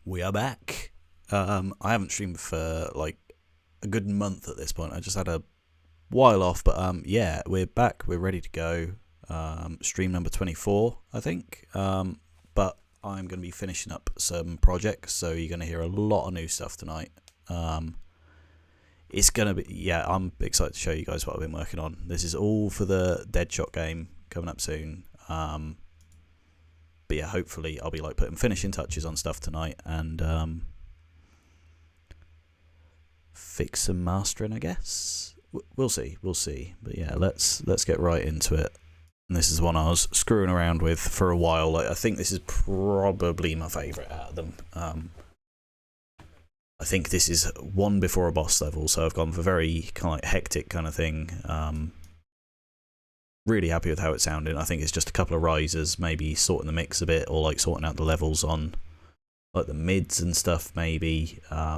We are back. I haven't streamed for like a good month at this point. I just had a while off, but yeah, we're back. We're ready to go. Stream number 24, I think. But I'm going to be finishing up some projects, so you're going to hear a lot of new stuff tonight. It's going to be, yeah, I'm excited to show you guys what I've been working on. This is all for the DEADSHOT game coming up soon. But yeah, hopefully I'll be like putting finishing touches on stuff tonight and fix some mastering, I guess. We'll see. But yeah, let's get right into it. And this is one I was screwing around with for a while. Like, I think this is probably my favourite out of them. I think this is one before a boss level, so I've gone for very kind of like hectic kind of thing. Really happy with how it's sounding. I think it's just a couple of risers, maybe sorting the mix a bit, or like sorting out the levels on like the mids and stuff, maybe. But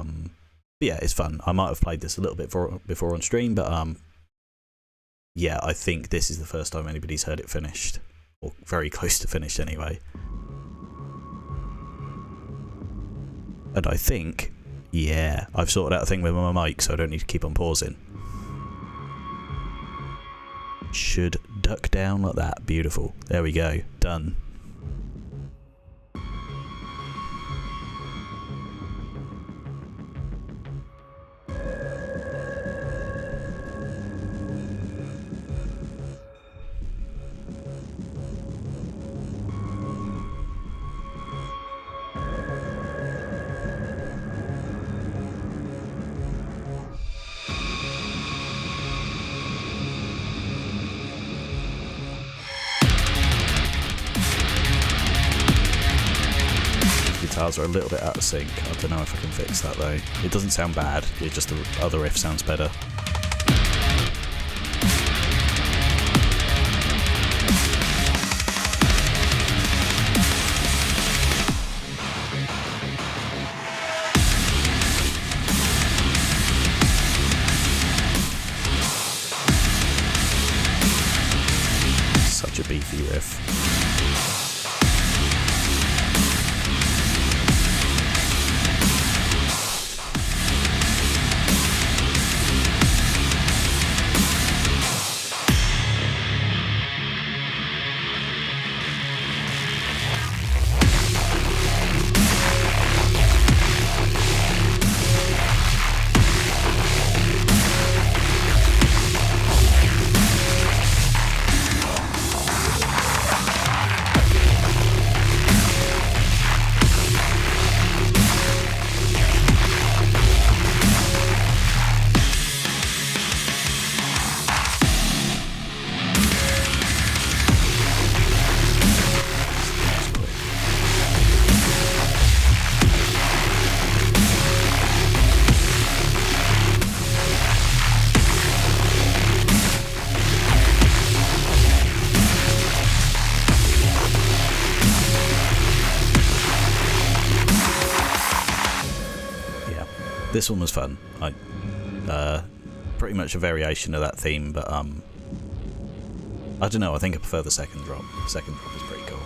yeah, it's fun. I might have played this a little bit before on stream, but yeah, I think this is the first time anybody's heard it finished, or very close to finished anyway. And I think, yeah, I've sorted out a thing with my mic, so I don't need to keep on pausing. Should duck down like that. Beautiful. There we go. Done. Guitars are a little bit out of sync. I don't know if I can fix that though. It doesn't sound bad, it just the other riff sounds better. Such a beefy riff. This one was fun. Pretty much a variation of that theme, but I don't know. I think I prefer the second drop. The second drop is pretty cool.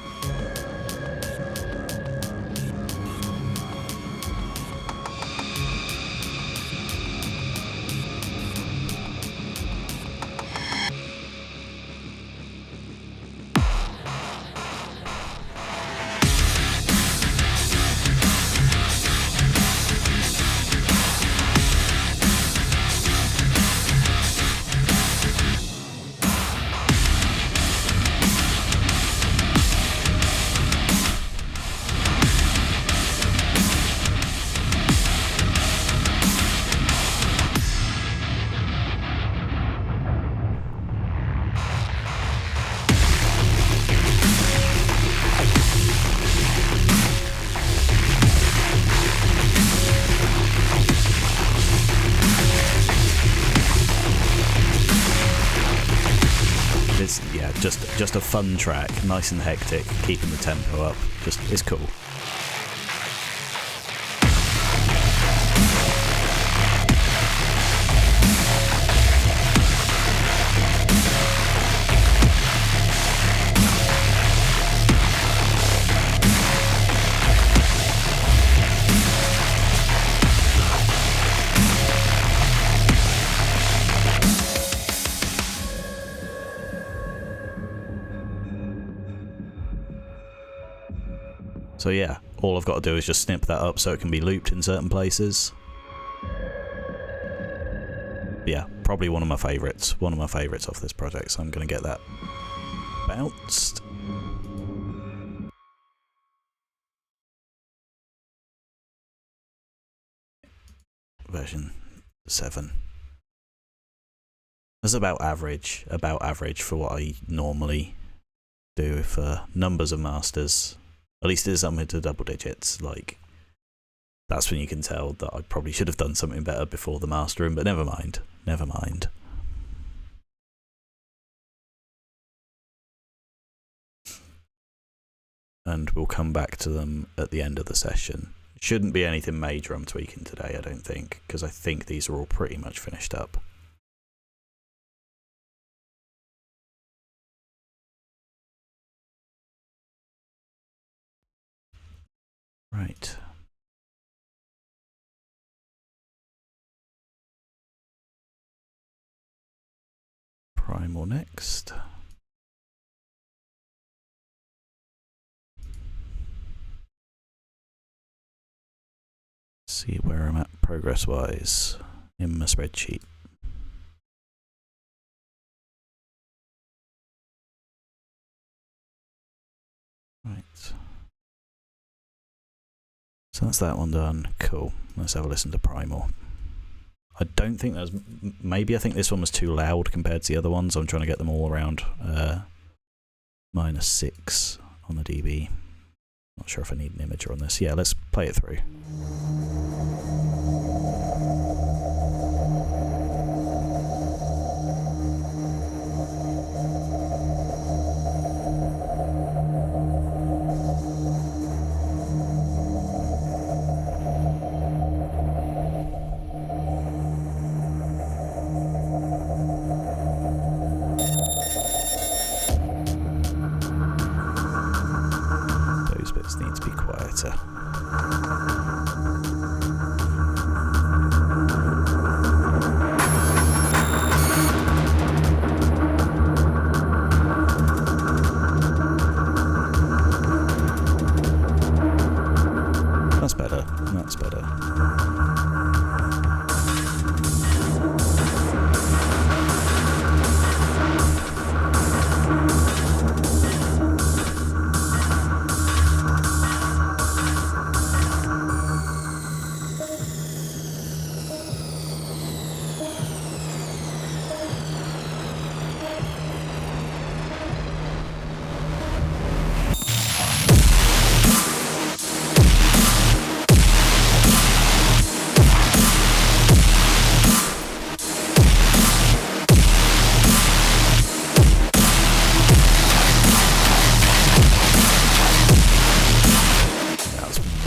Yeah, just a fun track, nice and hectic, keeping the tempo up. It's cool. So yeah, all I've got to do is just snip that up so it can be looped in certain places. Yeah, probably one of my favourites. One of my favourites off this project, so I'm going to get that bounced. Version 7. That's about average for what I normally do for numbers of masters. At least it's something to double digits. Like, that's when you can tell that I probably should have done something better before the mastering, but never mind. Never mind. And we'll come back to them at the end of the session. Shouldn't be anything major I'm tweaking today, I don't think, because I think these are all pretty much finished up. Right. Primal next. See where I'm at progress-wise in my spreadsheet. Right. So that's that one done. Cool. Let's have a listen to Primal. I don't think that was... Maybe I think this one was too loud compared to the other ones. I'm trying to get them all around -6 on the dB. Not sure if I need an imager on this. Yeah, let's play it through. Need to be quieter. That's better. That's better.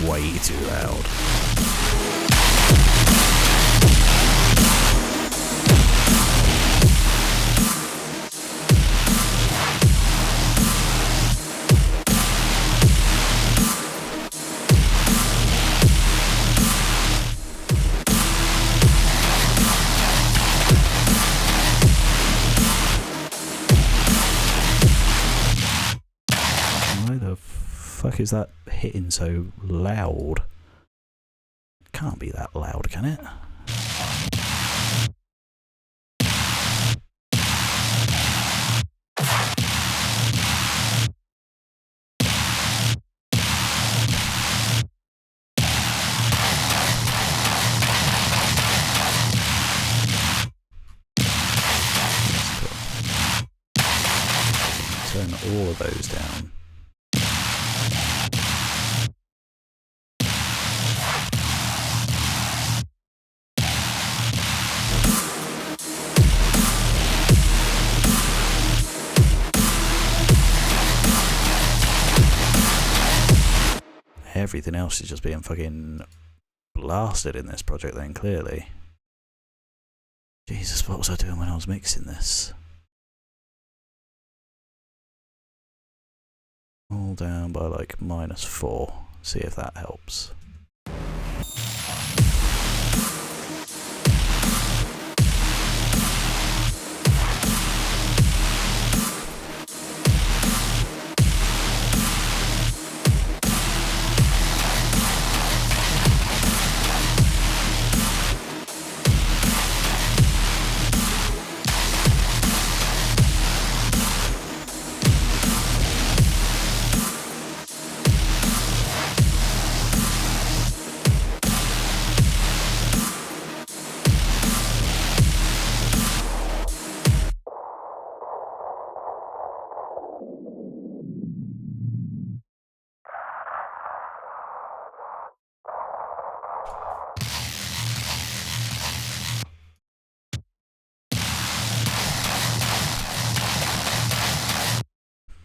Way too loud. Why the fuck is that hitting so loud? Can't be that loud, can it? Turn all of those down. Everything else is just being fucking blasted in this project then, clearly. Jesus, what was I doing when I was mixing this? All down by like -4. See if that helps.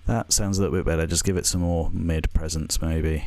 That sounds a little bit better. Just give it some more mid presence, maybe.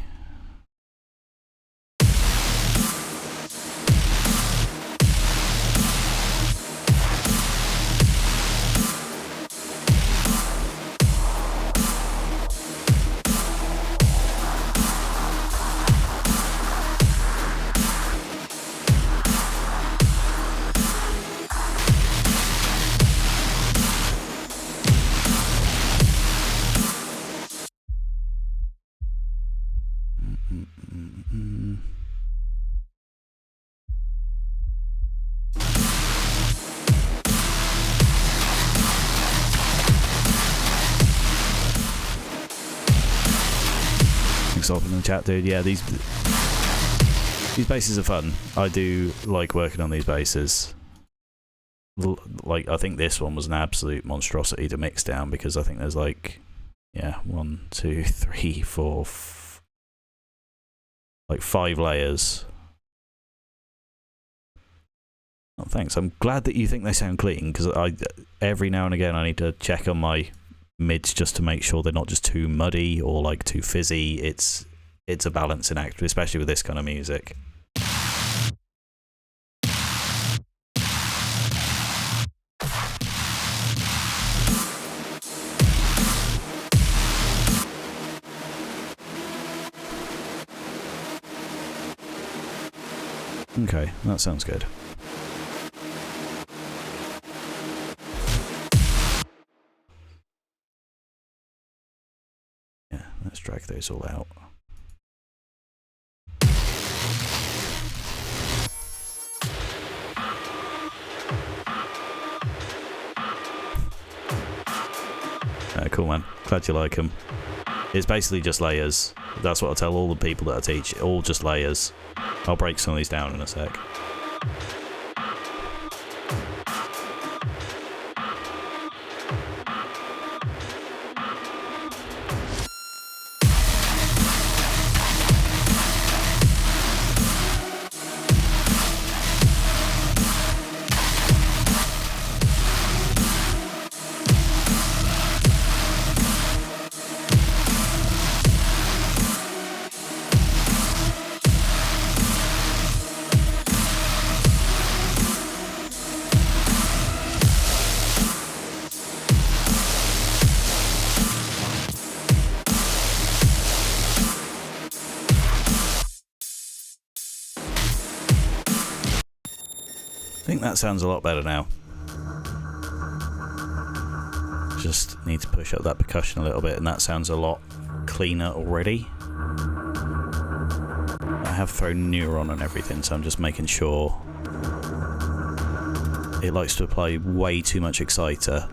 Thanks in the chat, dude. Yeah, these basses are fun. I do like working on these basses. Like, I think this one was an absolute monstrosity to mix down because I think there's like, yeah, 1, 2, 3, 4, like 5 layers. Oh, thanks. I'm glad that you think they sound clean because every now and again I need to check on my mids just to make sure they're not just too muddy or like too fizzy. It's a balancing act, especially with this kind of music. Okay, that sounds good. Yeah, let's drag those all out. Cool, man. Glad you like them. It's basically just layers. That's what I tell all the people that I teach. All just layers. I'll break some of these down in a sec. I think that sounds a lot better now. Just need to push up that percussion a little bit, and that sounds a lot cleaner already. I have thrown Neuron and everything, so I'm just making sure. It likes to apply way too much exciter,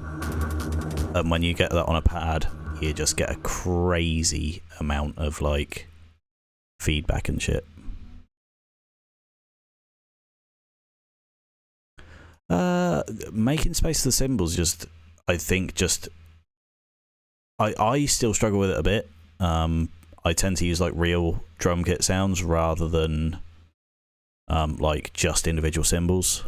and when you get that on a pad, you just get a crazy amount of like feedback and shit. Making space for the cymbals, just I think just I still struggle with it a bit. I tend to use like real drum kit sounds rather than like just individual cymbals,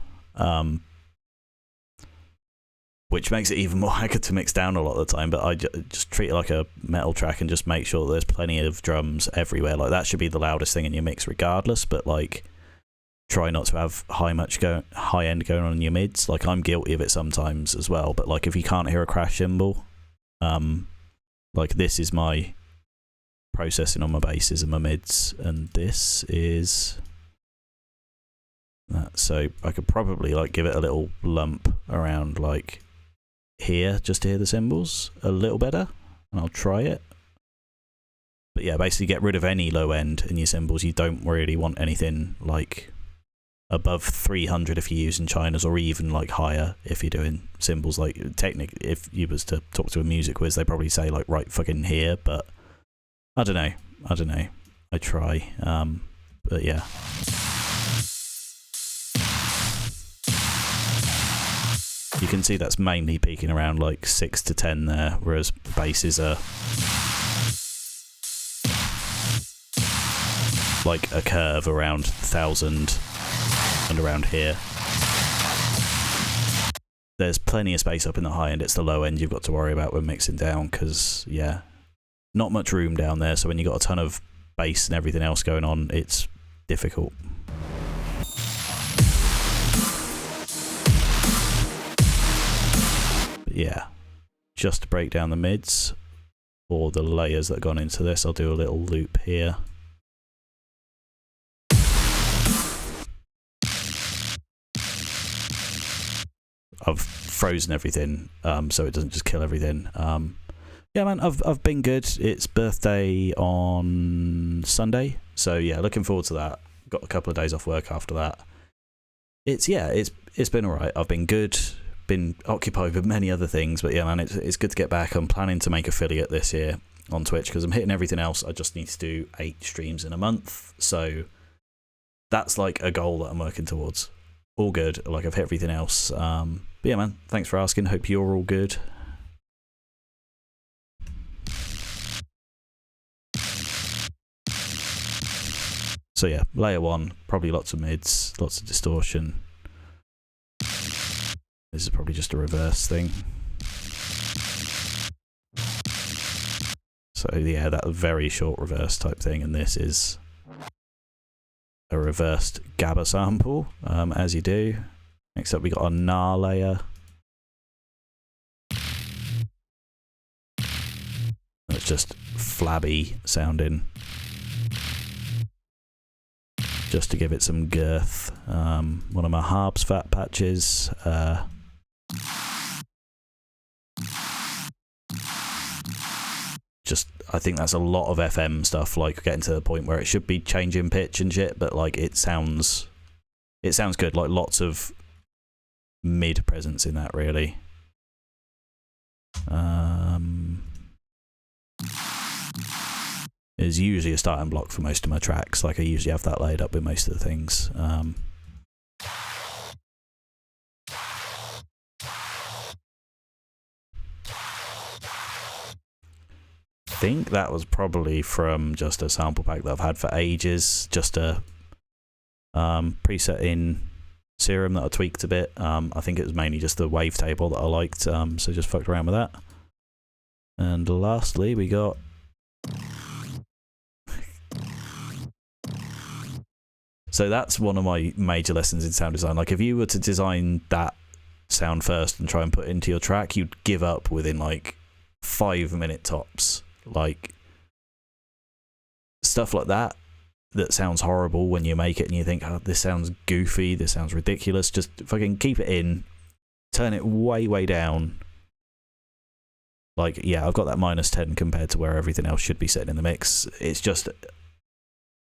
which makes it even more haggard to mix down a lot of the time. But I just treat it like a metal track and just make sure that there's plenty of drums everywhere. Like that should be the loudest thing in your mix regardless, but like try not to have high end going on in your mids. Like I'm guilty of it sometimes as well, but like if you can't hear a crash cymbal, like this is my processing on my basses and my mids, and this is that. So I could probably like give it a little lump around like here just to hear the cymbals a little better, and I'll try it. But yeah, basically get rid of any low end in your cymbals. You don't really want anything like above 300 if you're using Chinas, or even like higher if you're doing cymbals. Like technically, if you was to talk to a music quiz, they probably say like right fucking here, but I don't know. I try, but yeah. You can see that's mainly peaking around like 6 to 10 there, whereas basses are like a curve around 1,000 and around here. there's plenty of space up in the high end. It's the low end you've got to worry about when mixing down, because yeah, not much room down there. So when you got a ton of bass and everything else going on, it's difficult. But yeah, just to break down the mids or the layers that have gone into this, I'll do a little loop here. I've frozen everything so it doesn't just kill everything. Yeah, man, I've been good. It's birthday on Sunday, so yeah, looking forward to that. Got a couple of days off work after that. It's been alright. I've been good. Been occupied with many other things, but yeah, man, it's good to get back. I'm planning to make affiliate this year on Twitch because I'm hitting everything else. I just need to do 8 streams in a month, so that's like a goal that I'm working towards. All good. Like, I've hit everything else. But yeah, man, thanks for asking. Hope you're all good. So yeah, layer 1, probably lots of mids, lots of distortion. This is probably just a reverse thing. So yeah, that very short reverse type thing, and this is a reversed GABA sample, as you do. Next up we got a NAR layer. It's just flabby sounding, just to give it some girth. One of my harps fat patches. Just, I think that's a lot of FM stuff, like getting to the point where it should be changing pitch and shit, but like it sounds good, like lots of mid presence in that, really. Is usually a starting block for most of my tracks. Like, I usually have that laid up with most of the things. I think that was probably from just a sample pack that I've had for ages, just a preset in Serum that I tweaked a bit. I think it was mainly just the wavetable that I liked, so just fucked around with that. And lastly, we got so that's one of my major lessons in sound design. Like, if you were to design that sound first and try and put it into your track, you'd give up within like 5-minute tops. Like, stuff like that sounds horrible when you make it and you think, oh, this sounds goofy, this sounds ridiculous. Just fucking keep it in, turn it way down. Like, yeah, I've got that -10 compared to where everything else should be sitting in the mix. It's just,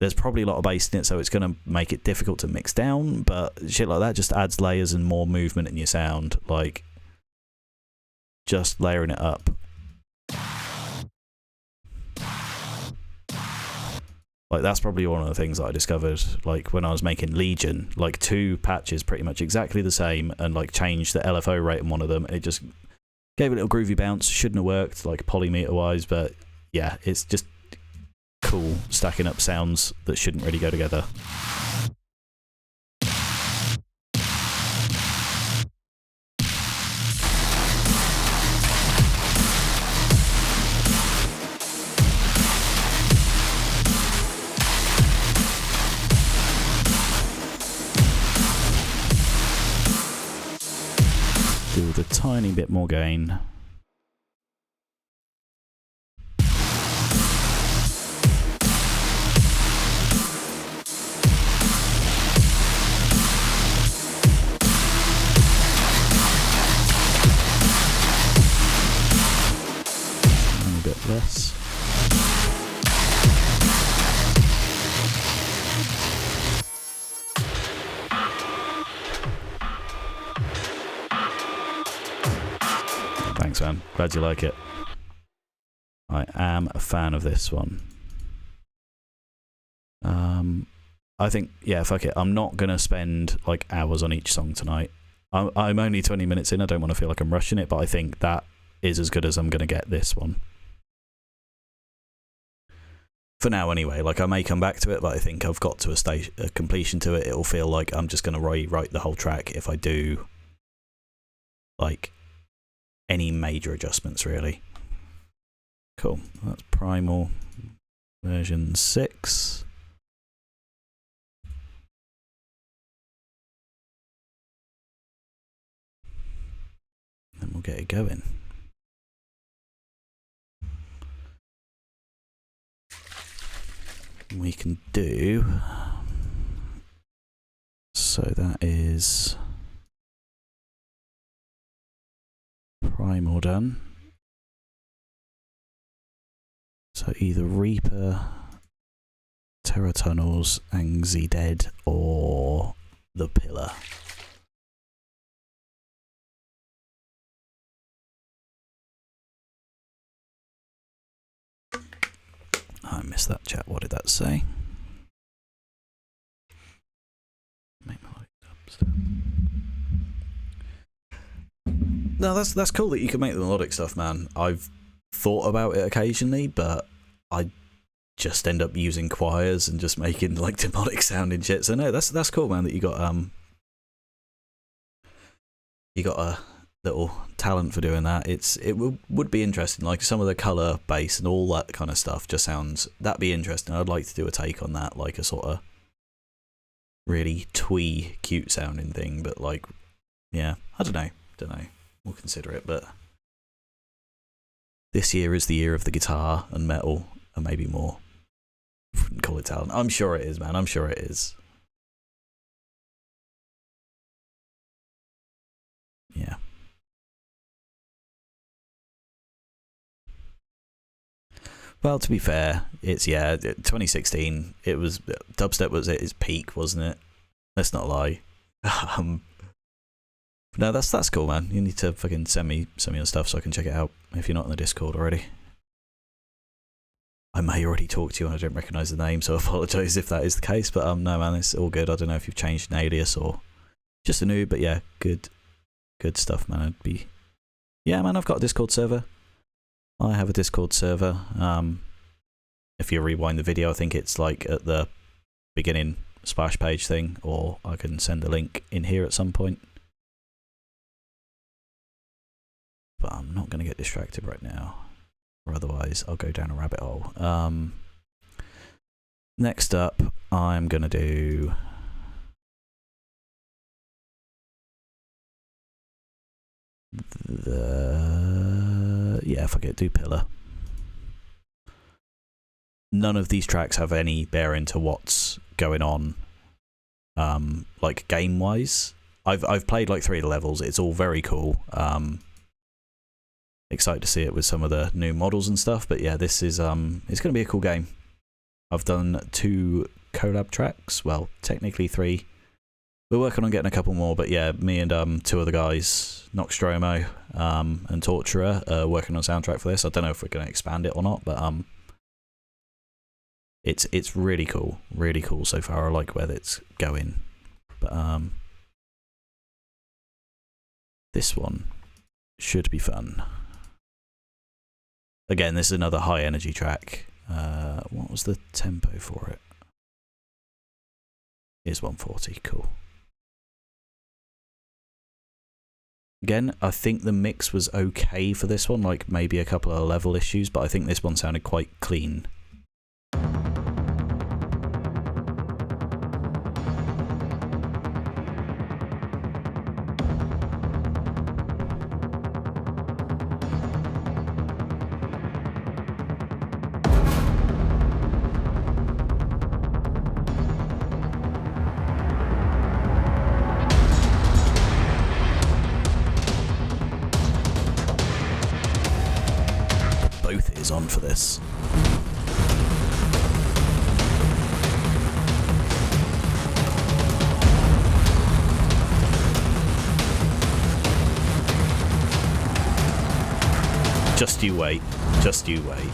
there's probably a lot of bass in it, so it's going to make it difficult to mix down, but shit like that just adds layers and more movement in your sound. Like, just layering it up. Like, that's probably one of the things that I discovered, like, when I was making Legion, like, 2 patches pretty much exactly the same, and, like, changed the LFO rate on one of them. It just gave a little groovy bounce. Shouldn't have worked, like, polymeter-wise, but, yeah, it's just cool stacking up sounds that shouldn't really go together. Do with a tiny bit more gain. And a bit less. Thanks, man. Glad you like it. I am a fan of this one. I think, yeah, fuck it. I'm not going to spend like hours on each song tonight. I'm only 20 minutes in. I don't want to feel like I'm rushing it, but I think that is as good as I'm going to get this one. For now, anyway. Like, I may come back to it, but I think I've got to a completion to it. It'll feel like I'm just going to rewrite the whole track if I do like any major adjustments really. Cool. That's Primal version 6. Then we'll get it going. We can do, so that is Primal done. So either Reaper, Terror Tunnels, Angzy Dead, or the Pillar. I missed that chat. What did that say? Make my light up. No, that's cool that you can make the melodic stuff, man. I've thought about it occasionally, but I just end up using choirs and just making like demonic sounding shit. So no, that's cool, man. That you got a little talent for doing that. It would be interesting. Like some of the color bass and all that kind of stuff just sounds, that'd be interesting. I'd like to do a take on that, like a sort of really twee, cute sounding thing. But like, yeah, I don't know. We'll consider it. But this year is the year of the guitar and metal, and maybe more. Wouldn't call it talent. I'm sure it is, man. I'm sure it is. Yeah. Well, to be fair, it's 2016. It was dubstep was at its peak, wasn't it? Let's not lie. No, that's cool, man. You need to fucking send me some of your stuff so I can check it out if you're not in the Discord already. I may already talk to you and I don't recognise the name, so I apologise if that is the case. But no, man, it's all good. I don't know if you've changed an alias or just a noob, but yeah, good stuff, man. Yeah, man. I've got a Discord server. I have a Discord server. If you rewind the video, I think it's like at the beginning splash page thing, or I can send a link in here at some point. But I'm not going to get distracted right now, or otherwise I'll go down a rabbit hole. Next up, I'm going to do fuck it, do Pillar. None of these tracks have any bearing to what's going on, like game wise. I've played like 3 of the levels. It's all very cool. Excited to see it with some of the new models and stuff. But yeah, this is it's gonna be a cool game. I've done 2 collab tracks. Well, technically 3. We're working on getting a couple more, but yeah, me and 2 other guys, Noxstromo and Torturer, are working on soundtrack for this. I don't know if we're gonna expand it or not, but it's really cool so far. I like where it's going, but this one should be fun. Again, this is another high energy track. What was the tempo for it? It's 140. Cool. Again, I think the mix was okay for this one, like maybe a couple of level issues, but I think this one sounded quite clean. Both is on for this. Just you wait. Just you wait.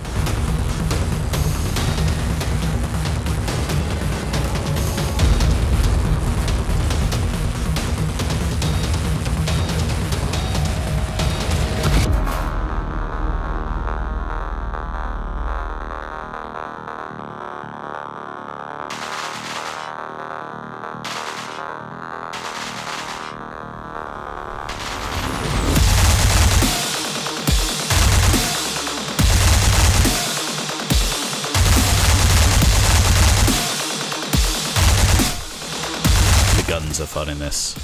tons of fun in this.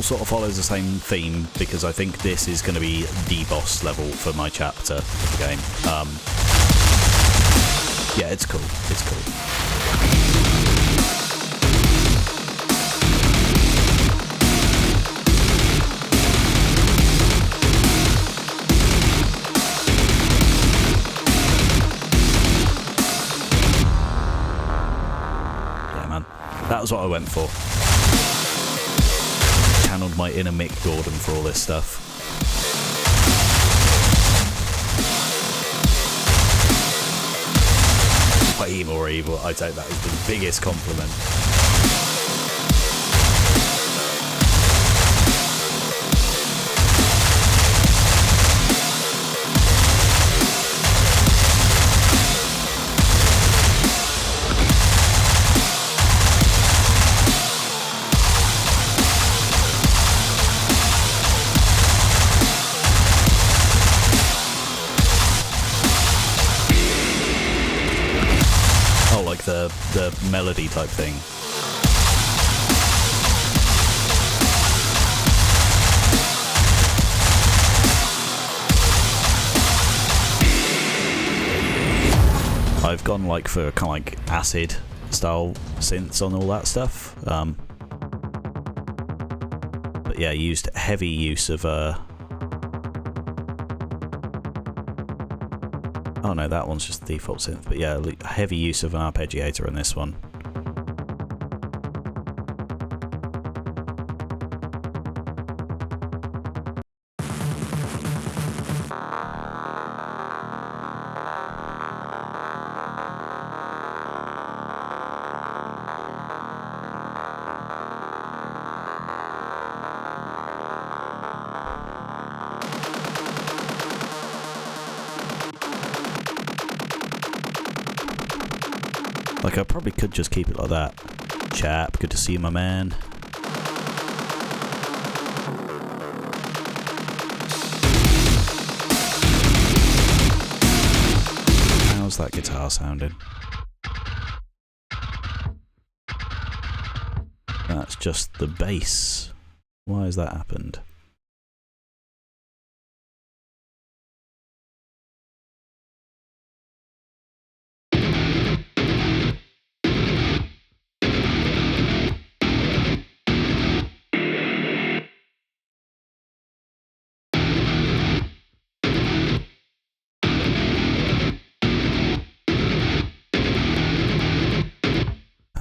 Sort of follows the same theme because I think this is going to be the boss level for my chapter of the game. Yeah, it's cool. It's cool. Yeah, man. That was what I went for. Channeled my inner Mick Gordon for all this stuff. Way more evil. I take that as the biggest compliment. The melody type thing. I've gone like for kind of like acid style synths on all that stuff. But yeah, used heavy use of oh no, that one's just the default synth, but yeah, heavy use of an arpeggiator in this one. Like, I probably could just keep it like that. Chap, good to see you, my man. How's that guitar sounding? That's just the bass. Why has that happened?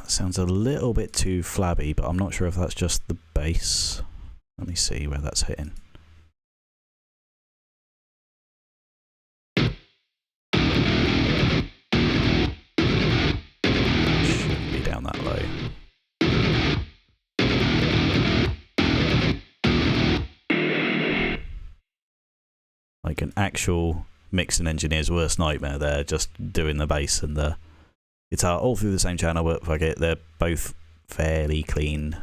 Sounds a little bit too flabby, but I'm not sure if that's just the bass. Let me see where that's hitting. Shouldn't be down that low. Like an actual mixing engineer's worst nightmare there, just doing the bass and the guitar all through the same channel, but fuck it, they're both fairly clean.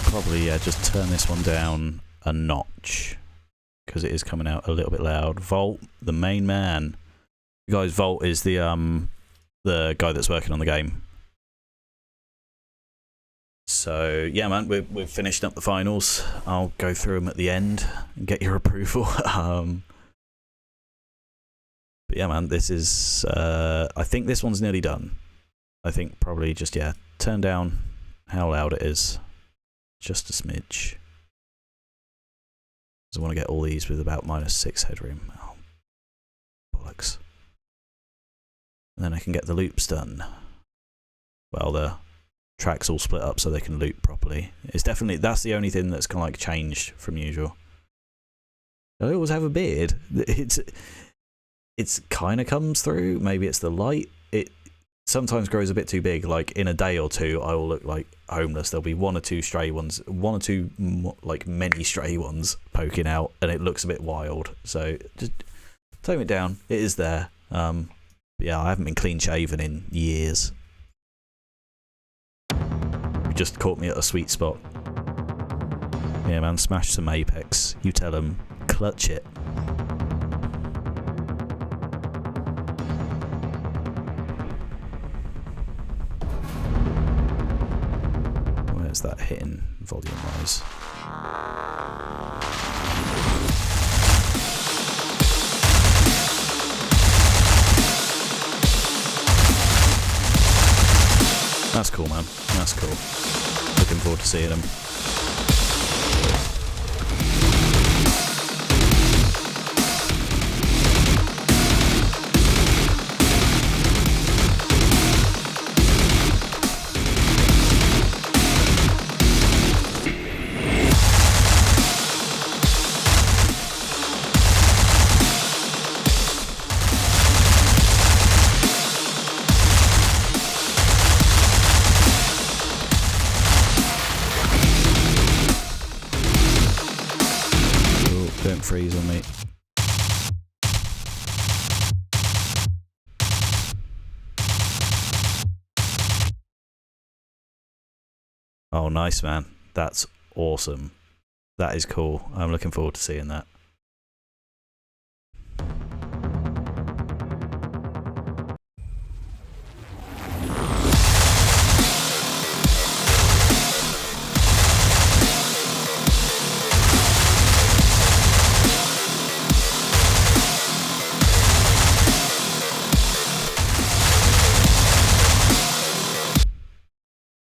Probably, yeah, just turn this one down a notch, because it is coming out a little bit loud. Volt, the main man. You guys, Volt is the guy that's working on the game. So yeah, man, we've finished up the finals. I'll go through them at the end and get your approval. But yeah, man, this is. I think this one's nearly done. I think probably just, yeah, turn down how loud it is, just a smidge. I want to get all these with about -6 headroom. Oh, bollocks. And then I can get the loops done. Well, the tracks all split up so they can loop properly. It's definitely, that's the only thing that's kind of like changed from usual. I always have a beard. it's kind of comes through. Maybe it's the light. It sometimes grows a bit too big. Like in a day or two, I will look like homeless. There'll be one or two stray ones, one or two like many stray ones poking out, and it looks a bit wild. So just tone it down. It is there. Yeah, I haven't been clean shaven in years. You just caught me at a sweet spot. Yeah, man, smash some Apex. You tell them, clutch it. Where's that hitting volume-wise? That's cool, man. That's cool. Looking forward to seeing them. Don't freeze on me. Oh, nice, man. That's awesome. That is cool. I'm looking forward to seeing that.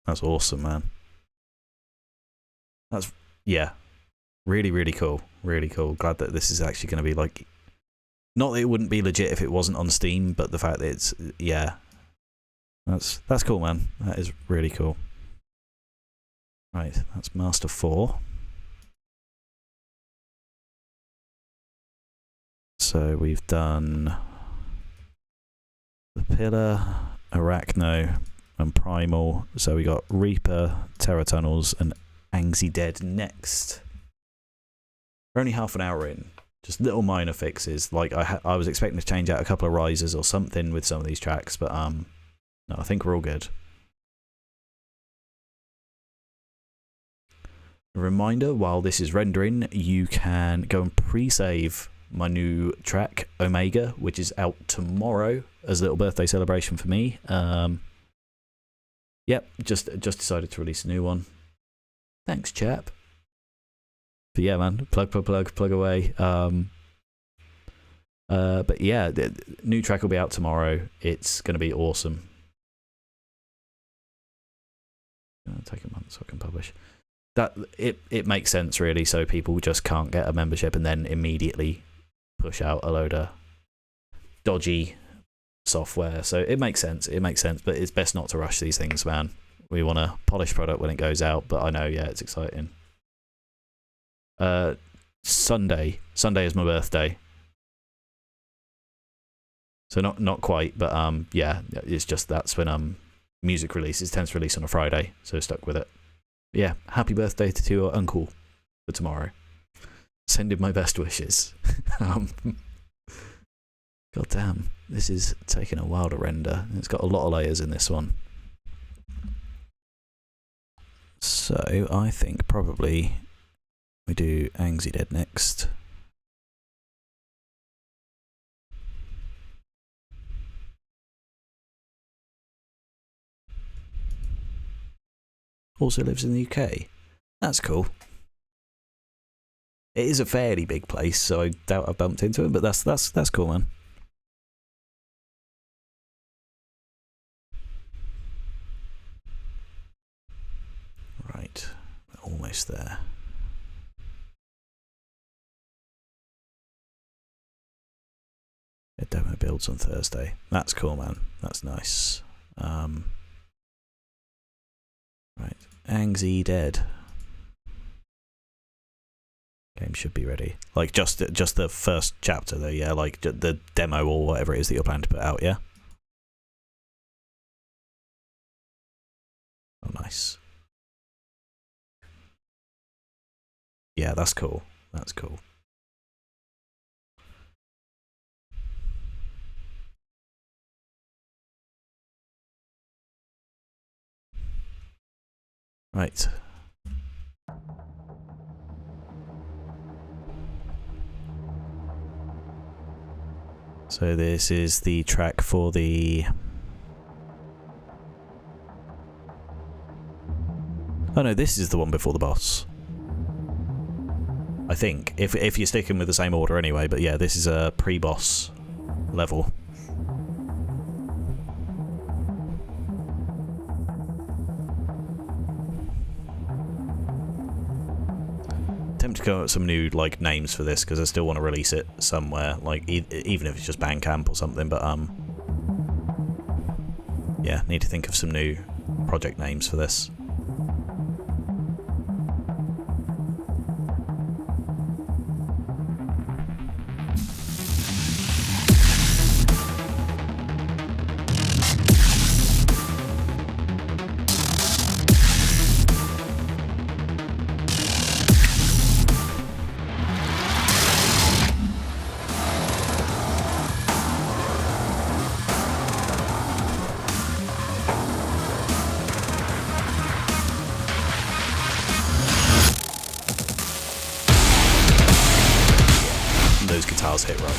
That's awesome, man. That's, yeah, really, really cool. Really cool. Glad that this is actually going to be like, not that it wouldn't be legit if it wasn't on Steam, but the fact that it's, yeah, that's cool, man. That is really cool. Right, that's Master 4. So we've done the Pillar, Arachno, and Primal. So we got Reaper, Terror Tunnels, and Angsy Dead next. We're only half an hour in. Just little minor fixes. Like I was expecting to change out a couple of risers or something with some of these tracks, but no, I think we're all good. A reminder, while this is rendering, you can go and pre-save my new track, Omega, which is out tomorrow as a little birthday celebration for me. Yep, just decided to release a new one. Thanks, chap. But yeah, man, plug away. But yeah, the new track will be out tomorrow. It's going to be awesome. It'll take a month so I can publish. That it makes sense, really, so people just can't get a membership and then immediately push out a load of dodgy software. So it makes sense, but it's best not to rush these things, man. We want a polished product when it goes out, but I know, yeah, it's exciting. Sunday is my birthday, so not quite, but yeah, it's just that's when music releases, tends to release on a Friday, so stuck with it. But yeah, happy birthday to your uncle for tomorrow. Send him my best wishes. God damn, this is taking a while to render. It's got a lot of layers in this one. So I think probably we do Angsy Dead next. Also lives in the UK. That's cool. It is a fairly big place, so I doubt I bumped into him, but that's cool, man. Right, we're almost there. It demo builds on Thursday. That's cool, man. That's nice. Right, Angsy Dead. Game should be ready. Like just the first chapter though, yeah. Like the demo or whatever it is that you're planning to put out, yeah. Oh, nice. Yeah, that's cool. That's cool. Right. So this is the track for the... Oh no, this is the one before the boss. I think, if you're sticking with the same order anyway, but yeah, this is a pre-boss level. Tempted to come up with some new like names for this because I still want to release it somewhere, like even if it's just Bandcamp or something. But yeah, need to think of some new project names for this. Those guitars hit right.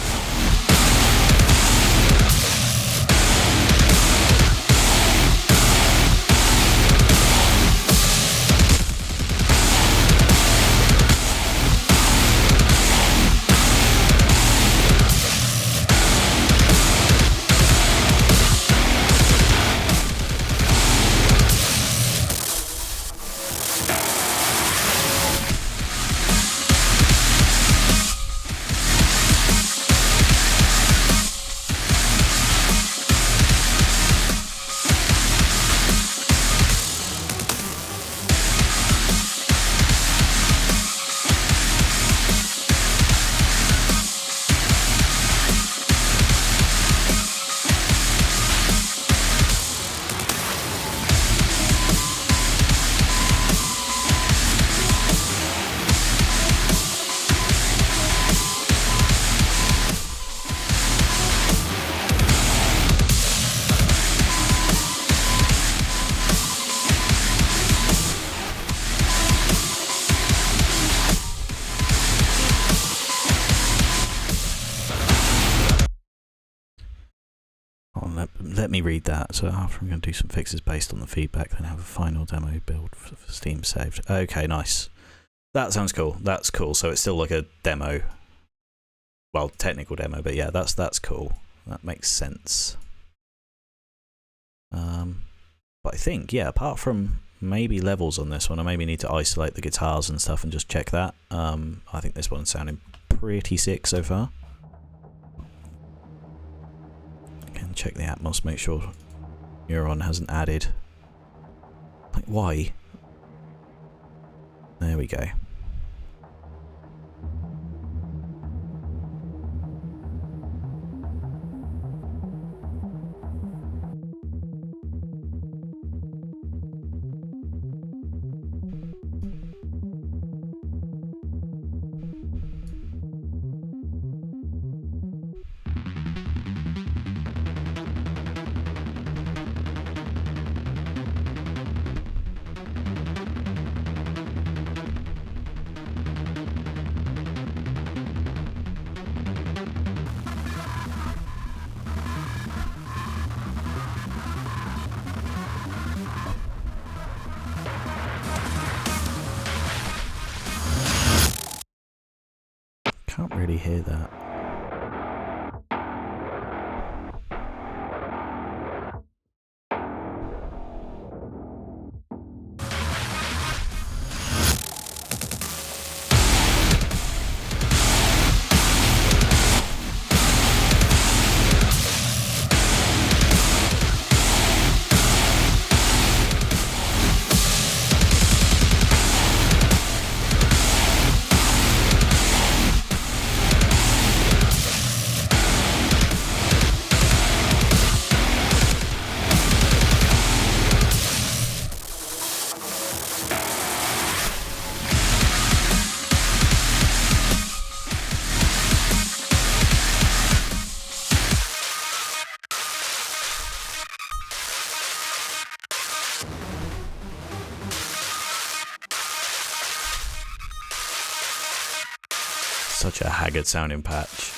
Let me read that. So after I'm going to do some fixes based on the feedback, then have a final demo build for Steam saved. Okay, nice. That sounds cool. That's cool. So it's still like a demo. Well, technical demo, but yeah, that's cool. That makes sense. But I think, yeah, apart from maybe levels on this one, I maybe need to isolate the guitars and stuff and just check that. I think this one's sounding pretty sick so far. Again, check the Atmos, make sure Neuron hasn't added. Like, why? There we go. Can't really hear that. such a haggard sounding patch.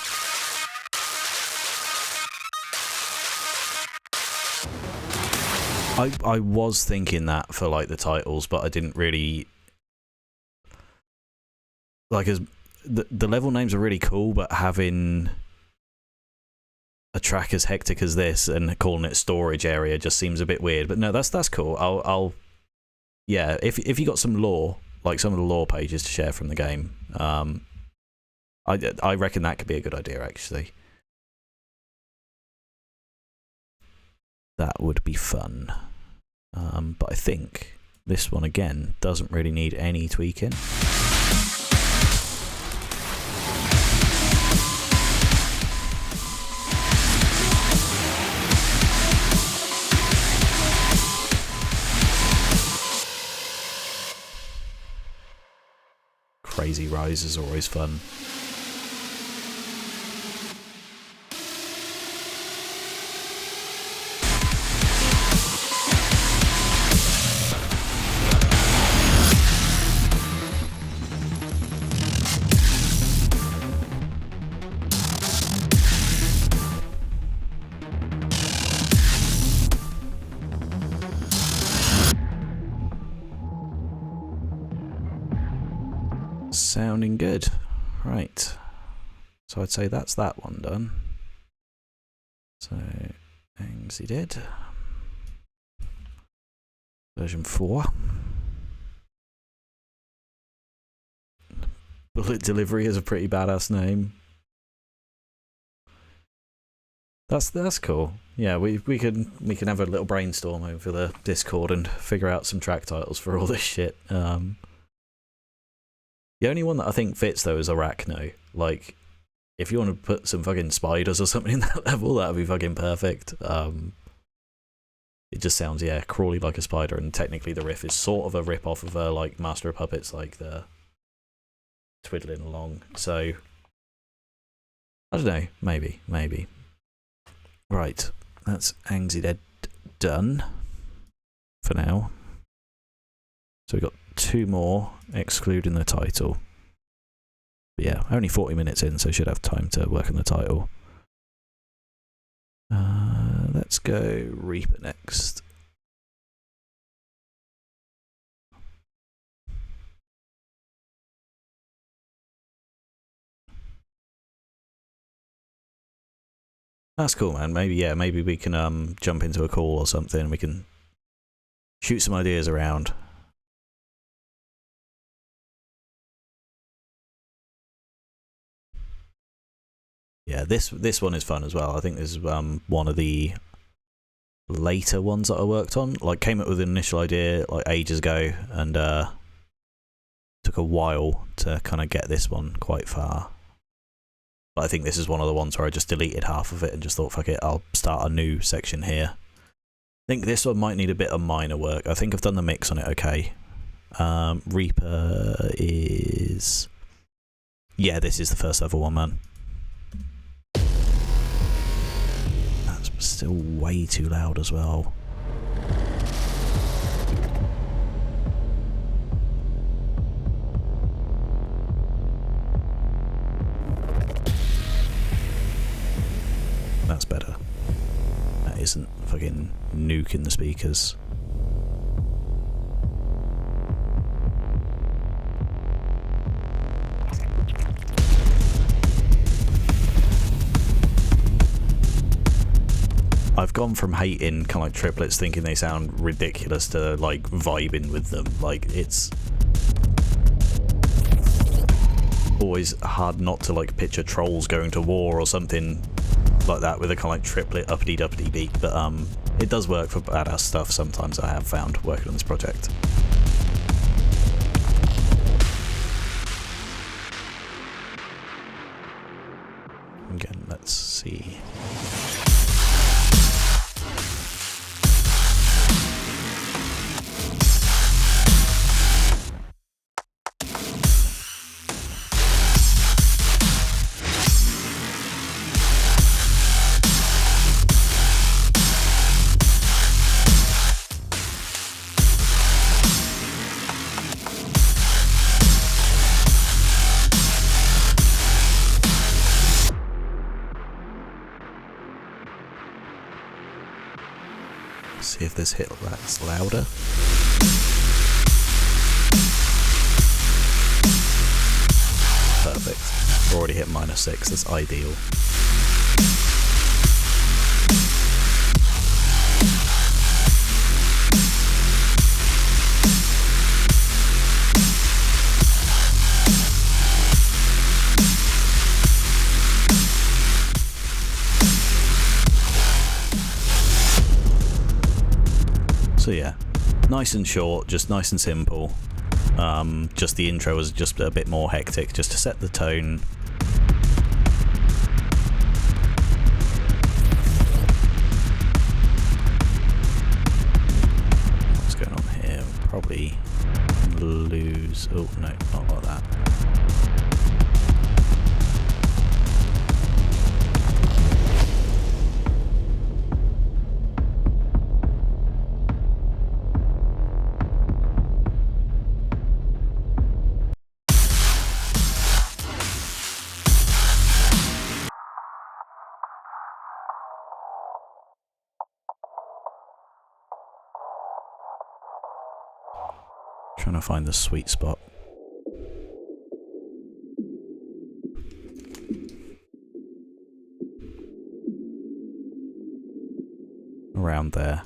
I was thinking that for like the titles, but I didn't really like as the level names are really cool, but having a track as hectic as this and calling it storage area just seems a bit weird. But no, that's cool. I'll yeah, if you got some lore, like some of the lore pages to share from the game, I reckon that could be a good idea actually. That would be fun. But I think this one again doesn't really need any tweaking. Crazy rise is always fun. Sounding good. Right. So I'd say that's that one done. So, things he did. Version 4. Bullet Delivery is a pretty badass name. That's cool. Yeah, we can have a little brainstorm over the Discord and figure out some track titles for all this shit. The only one that I think fits though is Arachno. Like, if you want to put some fucking spiders or something in that level, that would be fucking perfect. It just sounds, yeah, crawly like a spider, and technically the riff is sort of a rip off of like Master of Puppets, like the twiddling along. So I don't know, maybe. Right, that's Angsy Dead done for now. So we've got 2 more, excluding the title. But yeah, only 40 minutes in, so should have time to work on the title. Let's go Reaper next. That's cool, man. Maybe we can jump into a call or something. We can shoot some ideas around. Yeah, this one is fun as well. I think this is one of the later ones that I worked on. Like, came up with an initial idea like ages ago, and took a while to kind of get this one quite far. But I think this is one of the ones where I just deleted half of it and just thought, fuck it, I'll start a new section here. I think this one might need a bit of minor work. I think I've done the mix on it okay. Reaper is... yeah, this is the first level one, man. That's still way too loud as well. That's better. That isn't fucking nuking the speakers. I've gone from hating kind of like triplets, thinking they sound ridiculous, to like vibing with them. Like, it's always hard not to like picture trolls going to war or something like that with a kind of like triplet uppity duppity beat, but it does work for badass stuff sometimes, I have found working on this project. Again, let's see. See if this hit that's louder. Perfect. Already hit -6, that's ideal. So yeah, nice and short, just nice and simple. Just the intro was just a bit more hectic, just to set the tone. What's going on here? Probably lose. Oh no, not like that. Trying to find the sweet spot. Around there.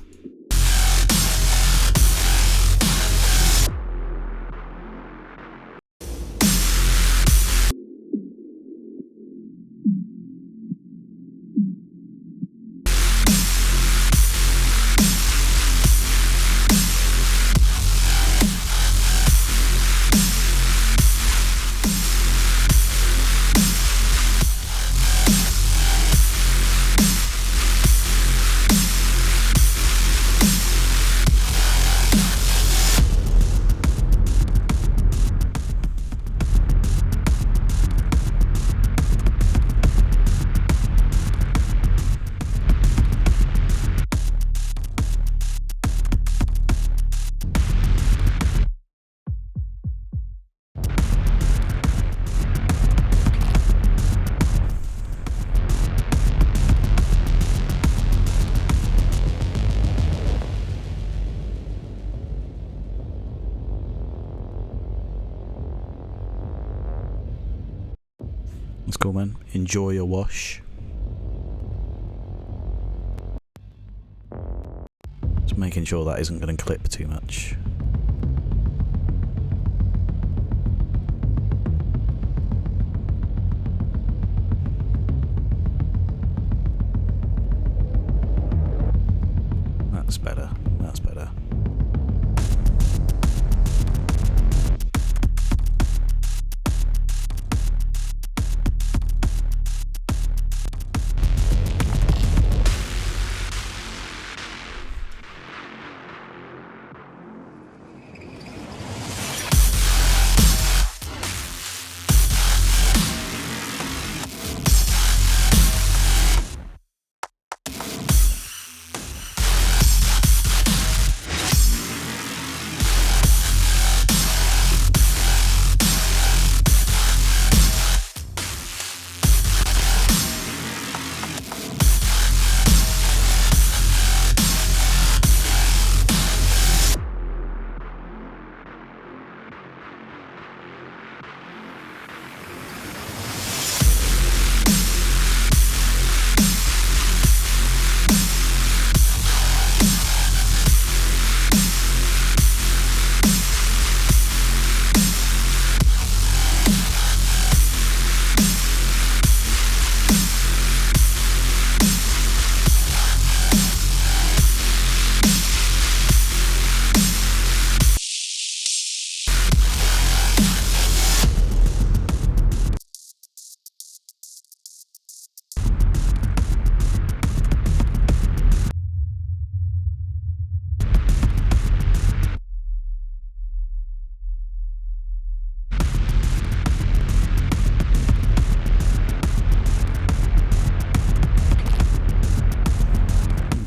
That's cool, man. Enjoy your wash. Just making sure that isn't going to clip too much. That's better. That's better.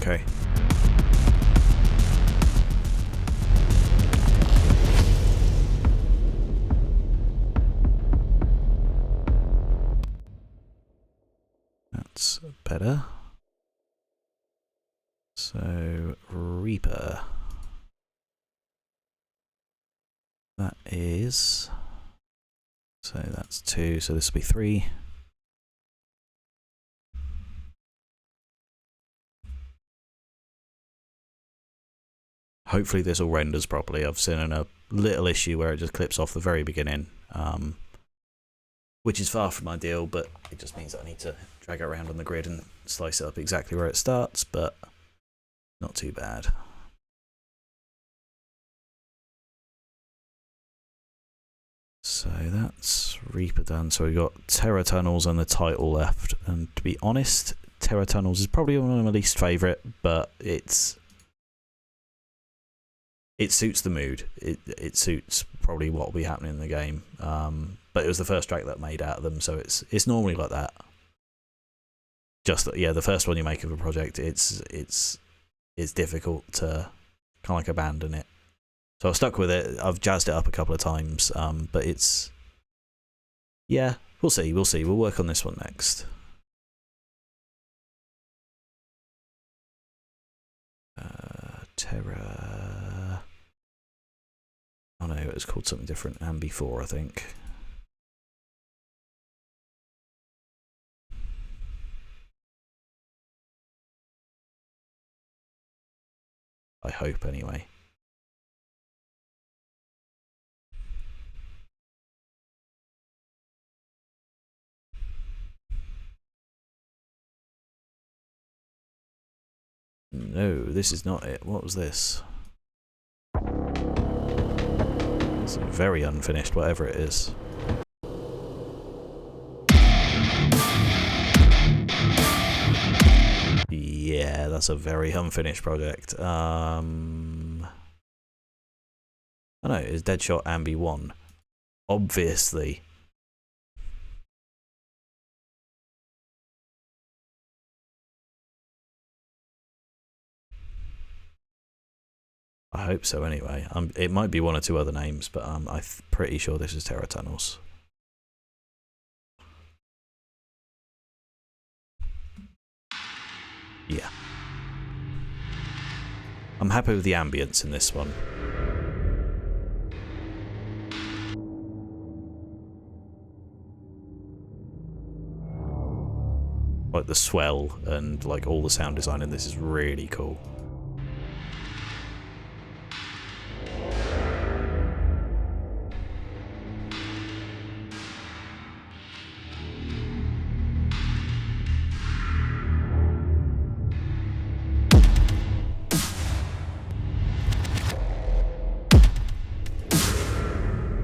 Okay. That's better. So Reaper. That is... So that's 2, so this will be 3. Hopefully this all renders properly. I've seen a little issue where it just clips off the very beginning, which is far from ideal, but it just means that I need to drag it around on the grid and slice it up exactly where it starts, but not too bad. So that's Reaper done. So we've got Terror Tunnels and the title left. And to be honest, Terror Tunnels is probably one of my least favourite, but it suits the mood. It suits probably what will be happening in the game. But it was the first track that made out of them, so it's normally like that. Just that, yeah, the first one you make of a project, it's difficult to kind of like abandon it. So I've stuck with it. I've jazzed it up a couple of times, but it's... Yeah, we'll see. We'll work on this one next. Terror... Oh no, it was called something different. Ambi 4, I think. I hope, anyway. No, this is not it. What was this? It's very unfinished, whatever it is. Yeah, that's a very unfinished project. I know, it's DEADSHOT Ambi 1. Obviously. I hope so anyway. It might be one or two other names, but I'm pretty sure this is Terror Tunnels. Yeah. I'm happy with the ambience in this one. Like the swell and like all the sound design in this is really cool.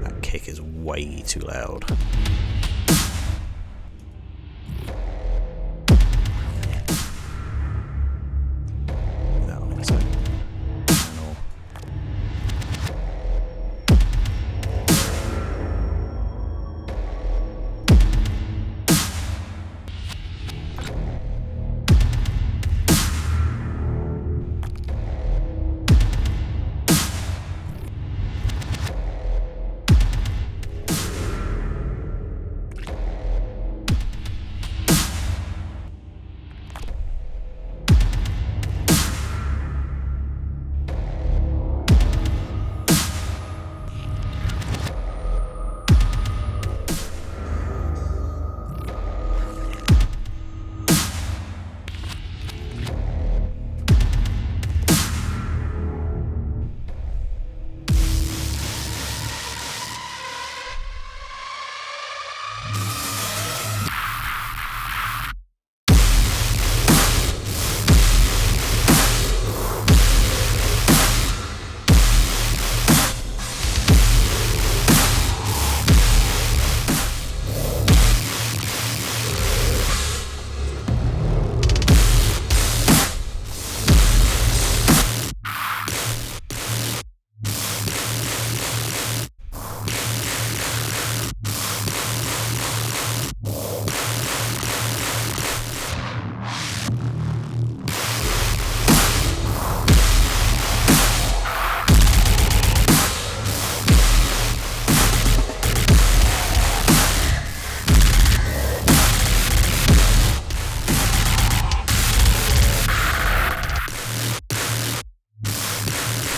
That kick is way too loud.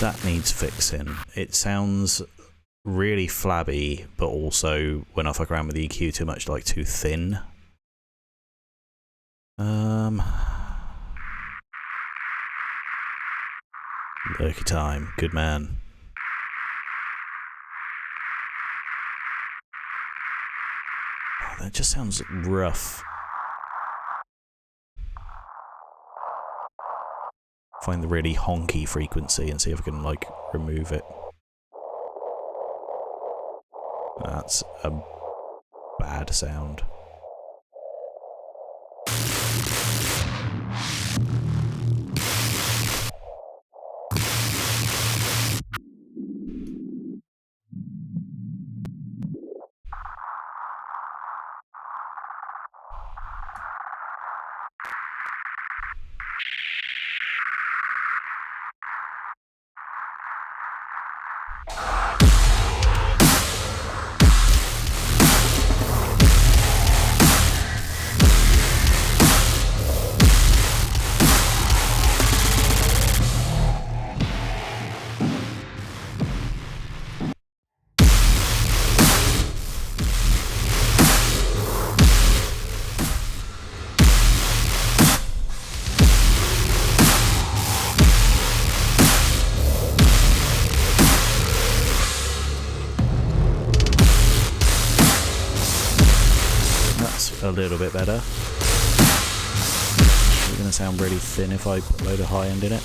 That needs fixing. It sounds really flabby, but also when I fuck around with the EQ too much, like too thin. Lurky time, good man. Oh, that just sounds rough. Find the really honky frequency and see if I can like remove it. That's a bad sound. A little bit better. It's going to sound really thin if I put a load of high end in it.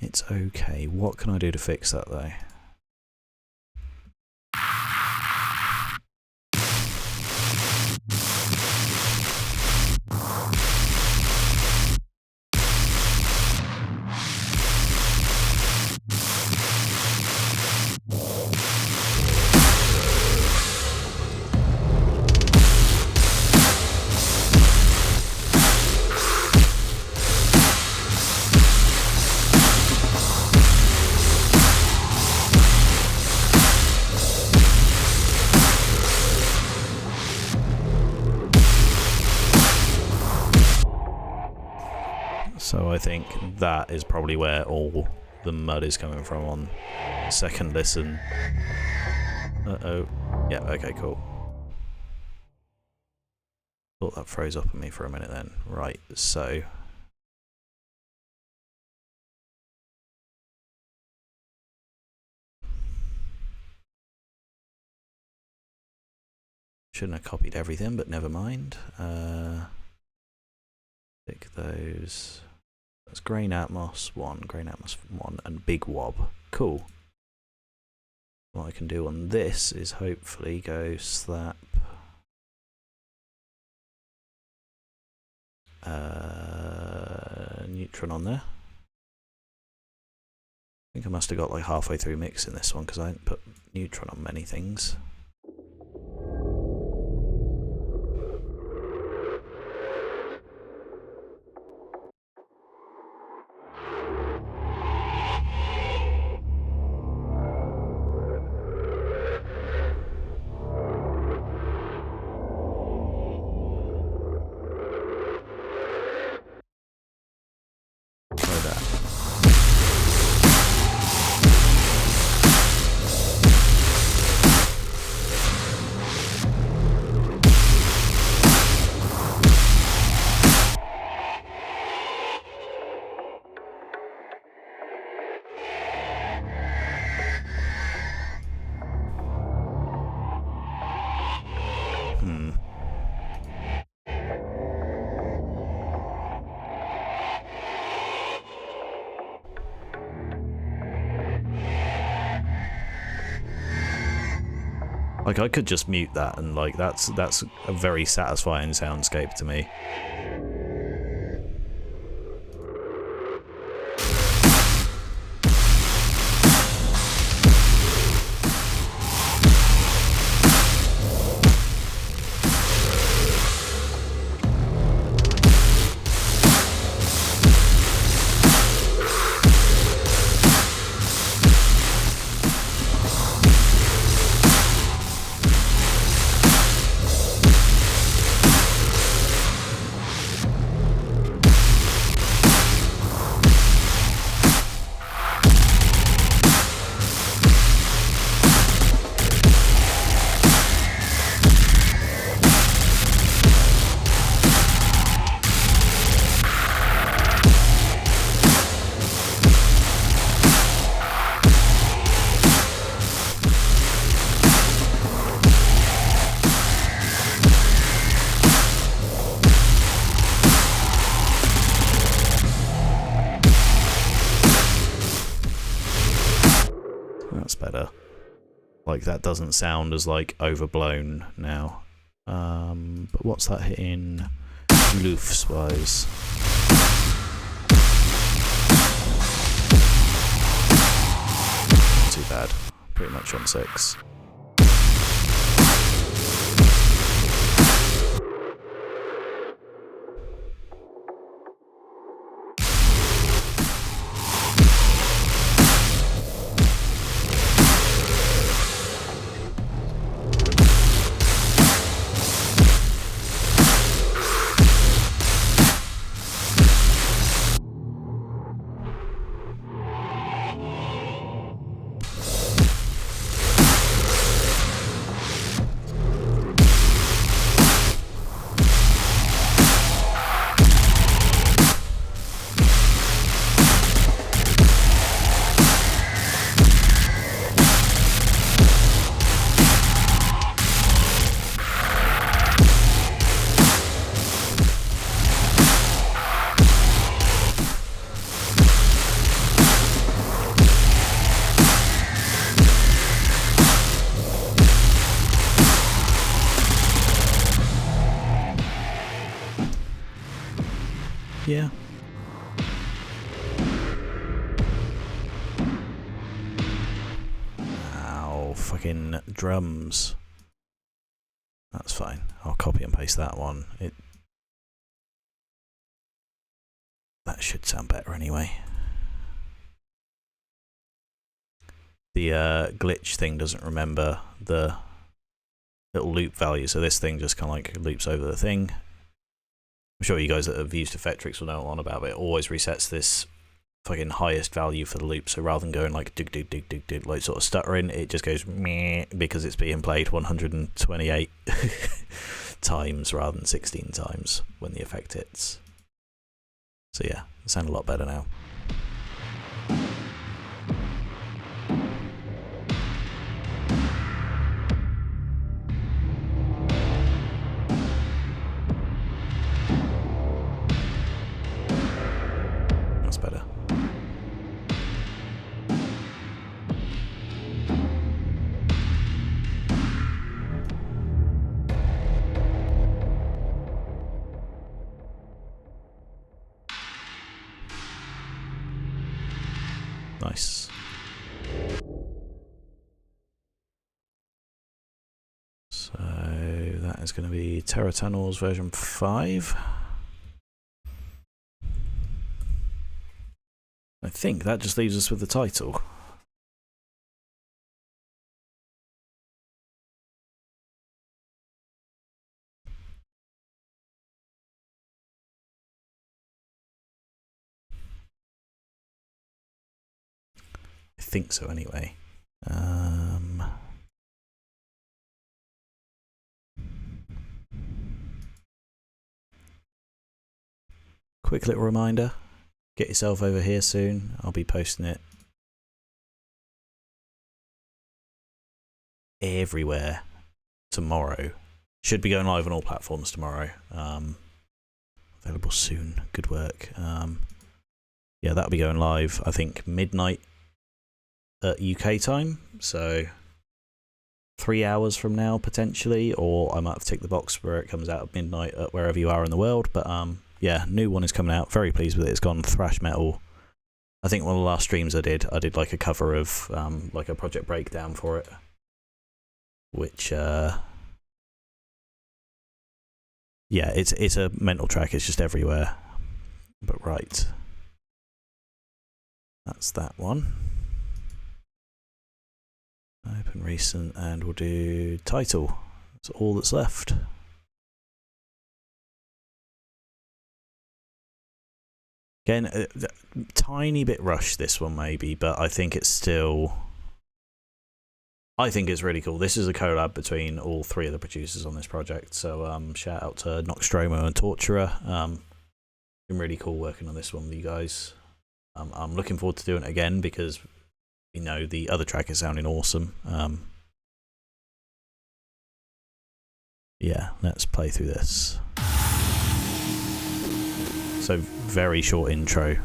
It's okay. What can I do to fix that though? So I think that is probably where all the mud is coming from on second listen. Uh-oh. Yeah, okay, cool. Thought that froze up on me for a minute then. Right, so... Shouldn't have copied everything, but never mind. Pick those... That's Grain Atmos 1, Grain Atmos 1, and Big Wob. Cool. What I can do on this is hopefully go slap Neutron on there. I think I must have got like halfway through mixing this one because I didn't put Neutron on many things. Like, I could just mute that and, like, that's a very satisfying soundscape to me. like that doesn't sound as like overblown now. But what's that hitting loofs wise? Not too bad. Pretty much on 6. Yeah. Ow, fucking drums. That's fine. I'll copy and paste that one. That should sound better anyway. The glitch thing doesn't remember the little loop value, so this thing just kind of like loops over the thing. I'm sure you guys that have used Effectrix will know what I'm on about, but it always resets this fucking highest value for the loop. So rather than going like dig dig dig dig dig, like sort of stuttering, it just goes meh because it's being played 128 times rather than 16 times when the effect hits. So yeah, it sounds a lot better now. Better. Nice. So that is going to be Terra Tunnels version 5. I think that just leaves us with the title. I think so anyway. Quick little reminder. Get yourself over here soon. I'll be posting it everywhere tomorrow. Should be going live on all platforms tomorrow. Available soon. Good work. Yeah, that'll be going live, I think, midnight at UK time. So 3 hours from now, potentially. Or I might have to tick the box where it comes out at midnight at wherever you are in the world. But yeah, new one is coming out. Very pleased with it. It's gone thrash metal. I think one of the last streams I did like a cover of like a project breakdown for it, which yeah, it's a mental track. It's just everywhere. But right, that's that one. Open recent, and we'll do title. That's all that's left. Again, a tiny bit rushed this one maybe, but I think it's still... I think it's really cool. This is a collab between all 3 of the producers on this project, so shout out to Noxstromo and Torturer. Been really cool working on this one with you guys. I'm looking forward to doing it again because, you know, the other track is sounding awesome. Yeah, let's play through this. So, very short intro.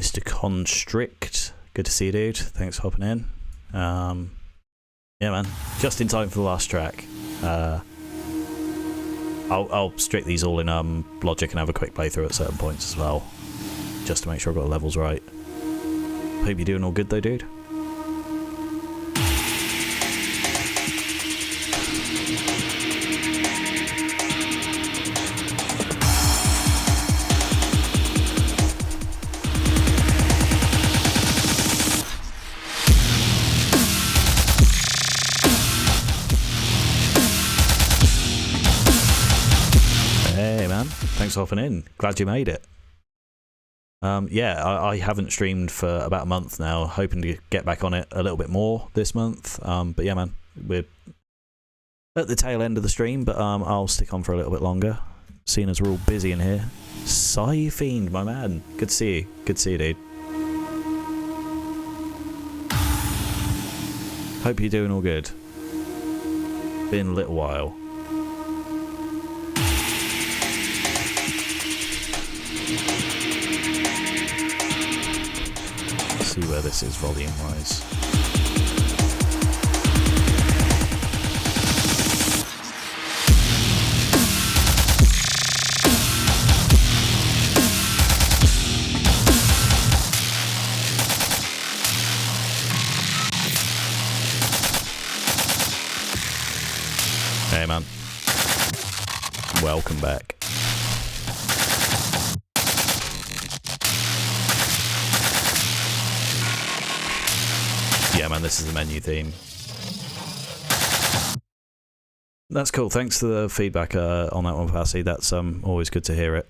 Mr. Constrict. Good to see you, dude. Thanks for hopping in. Yeah, man. Just in time for the last track. I'll strict these all in Logic and have a quick playthrough at certain points as well, just to make sure I've got the levels right. Hope you're doing all good though, dude. Thanks for hopping in. Glad you made it. Yeah, I haven't streamed for about a month now. Hoping to get back on it a little bit more this month. But yeah, man, we're at the tail end of the stream, but I'll stick on for a little bit longer, seeing as we're all busy in here. Fiend, my man. Good to see you. Good to see you, dude. Hope you're doing all good. Been a little while. See where this is volume wise. Hey man, welcome back. Yeah, man, this is the menu theme. That's cool. Thanks for the feedback on that one, Passy. That's always good to hear it.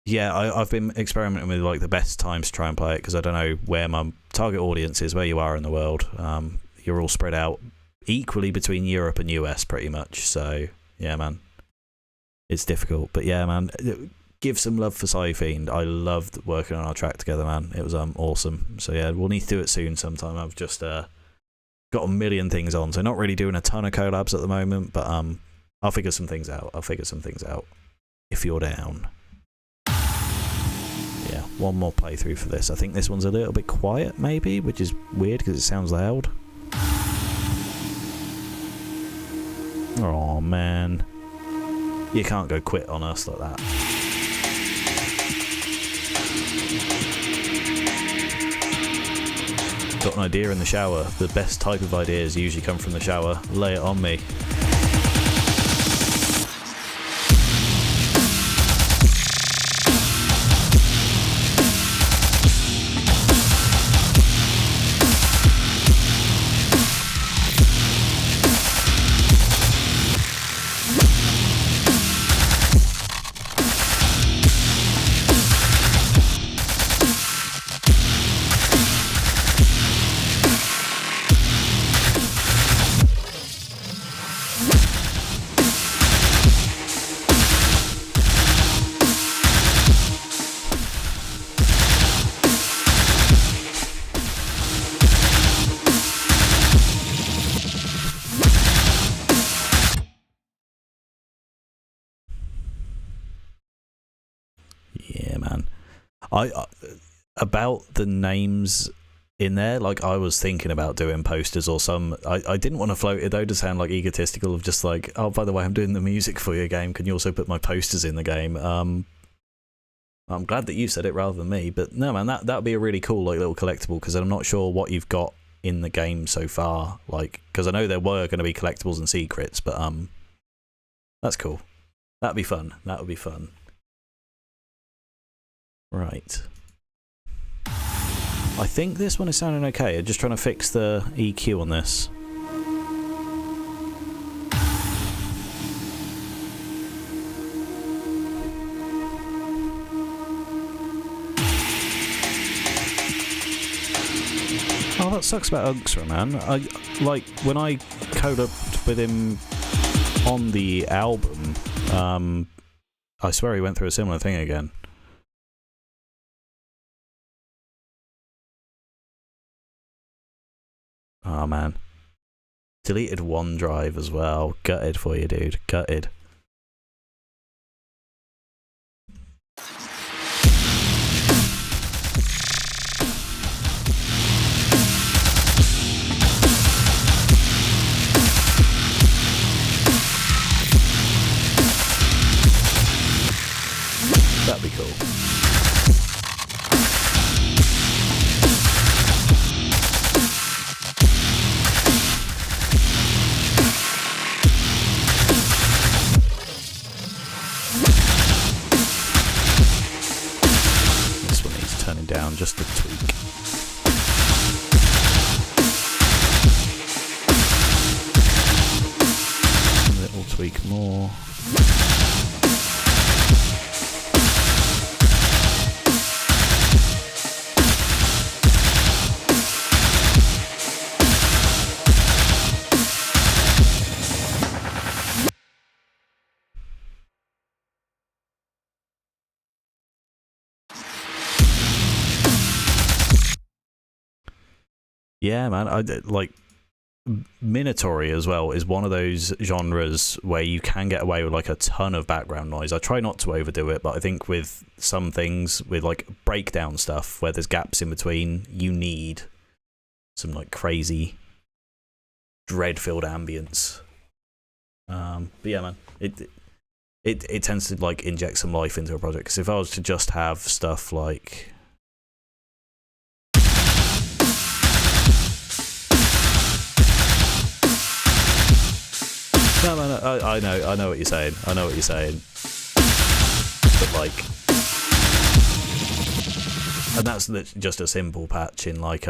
Yeah, I've been experimenting with like the best times to try and play it because I don't know where my target audience is, where you are in the world. You're all spread out equally between Europe and US, pretty much. So yeah, man, it's difficult. But yeah, man. Give some love for Fiend. I loved working on our track together, man. It was awesome. So yeah, we'll need to do it soon sometime. I've just got a million things on, so not really doing a ton of collabs at the moment, but I'll figure some things out. If you're down. Yeah, one more playthrough for this. I think this one's a little bit quiet, maybe, which is weird because it sounds loud. Oh man, you can't go quit on us like that. Got an idea in the shower. The best type of ideas usually come from the shower. Lay it on me. About the names in there, like I was thinking about doing posters or some. I didn't want to float it though to sound like egotistical of just like, oh, by the way, I'm doing the music for your game. Can you also put my posters in the game? I'm glad that you said it rather than me. But no, man, that would be a really cool like little collectible because I'm not sure what you've got in the game so far. Like, because I know there were going to be collectibles and secrets, but that's cool. That'd be fun. That would be fun. Right. I think this one is sounding okay. I'm just trying to fix the EQ on this. Oh, that sucks about Unksra, man. Like, when I collabed with him on the album, I swear he went through a similar thing again. Oh man. Deleted OneDrive as well. Gutted for you, dude. Gutted. turning down just a tweak. A little tweak more. Yeah, man, I like Minatory as well is one of those genres where you can get away with like a ton of background noise. I try not to overdo it, but I think with some things, with like breakdown stuff where there's gaps in between, you need some like crazy dread-filled ambience. But yeah, man, it tends to like inject some life into a project. Because if I was to just have stuff like no, I know what you're saying. I know what you're saying. But like, and that's just a simple patch in like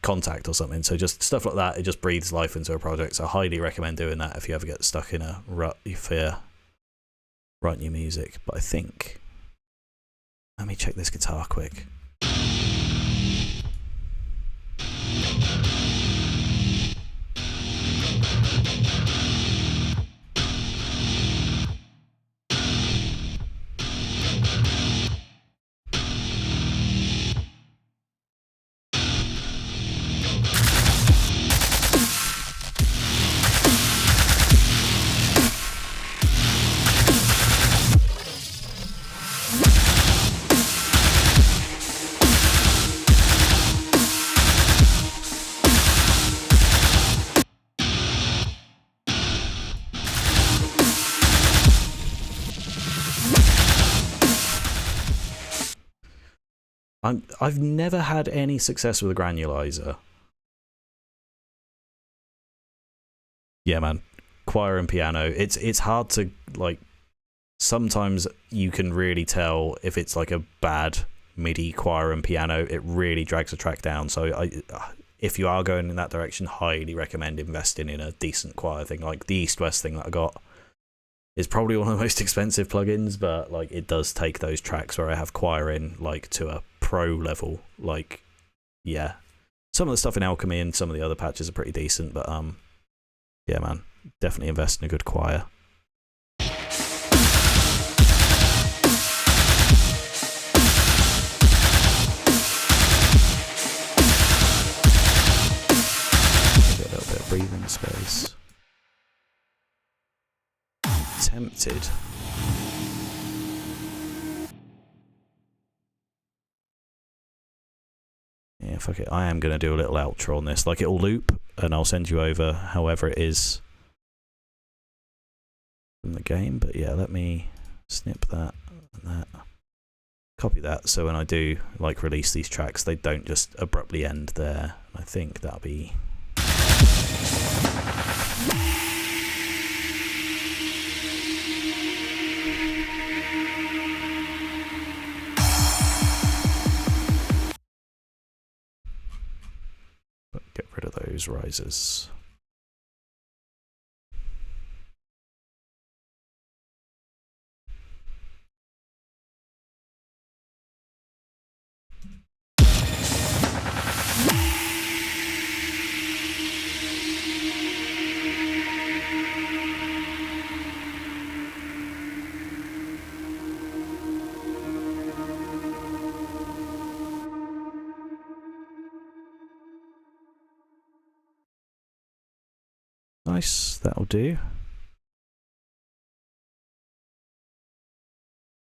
Contact or something. So just stuff like that, it just breathes life into a project. So I highly recommend doing that if you ever get stuck in a rut for writing your music. But I think, let me check this guitar quick. I've never had any success with a granulizer. Yeah, man. Choir and piano. It's hard to like. Sometimes you can really tell if it's like a bad MIDI choir and piano. It really drags a track down. So if you are going in that direction, highly recommend investing in a decent choir thing. Like the East West thing that I got is probably one of the most expensive plugins, but like it does take those tracks where I have choir in like to a pro level. Like, yeah, some of the stuff in Alchemy and some of the other patches are pretty decent, but yeah, man, definitely invest in a good choir. Maybe a little bit of breathing space. Tempted. Yeah, fuck it. I am going to do a little outro on this. Like, it'll loop, and I'll send you over however it is from the game. But yeah, let me snip that and that. Copy that, so when I do, like, release these tracks, they don't just abruptly end there. I think that'll be... Get rid of those risers. Nice, that'll do.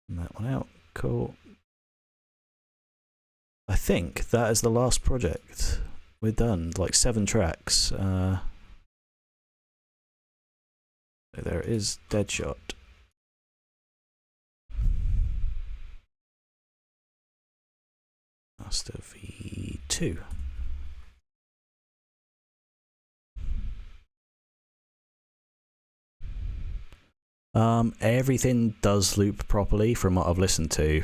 And that one out, cool. I think that is the last project. We're done, like 7 tracks. There is DEADSHOT. Master V2. Everything does loop properly from what I've listened to.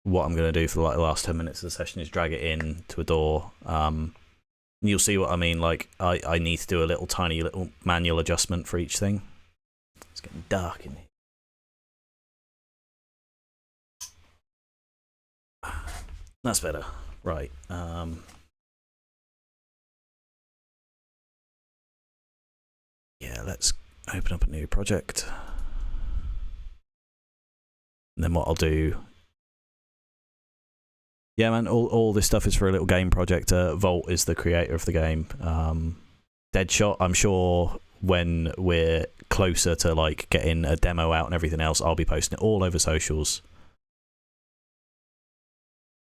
What I'm going to do for like the last 10 minutes of the session is drag it in to a door. You'll see what I mean. Like I need to do a tiny little manual adjustment for each thing. It's getting dark in here. That's better. Right. Yeah, let's open up a new project. And then what I'll do... Yeah, man, all this stuff is for a little game project. Volt is the creator of the game. DEADSHOT, I'm sure when we're closer to like getting a demo out and everything else, I'll be posting it all over socials.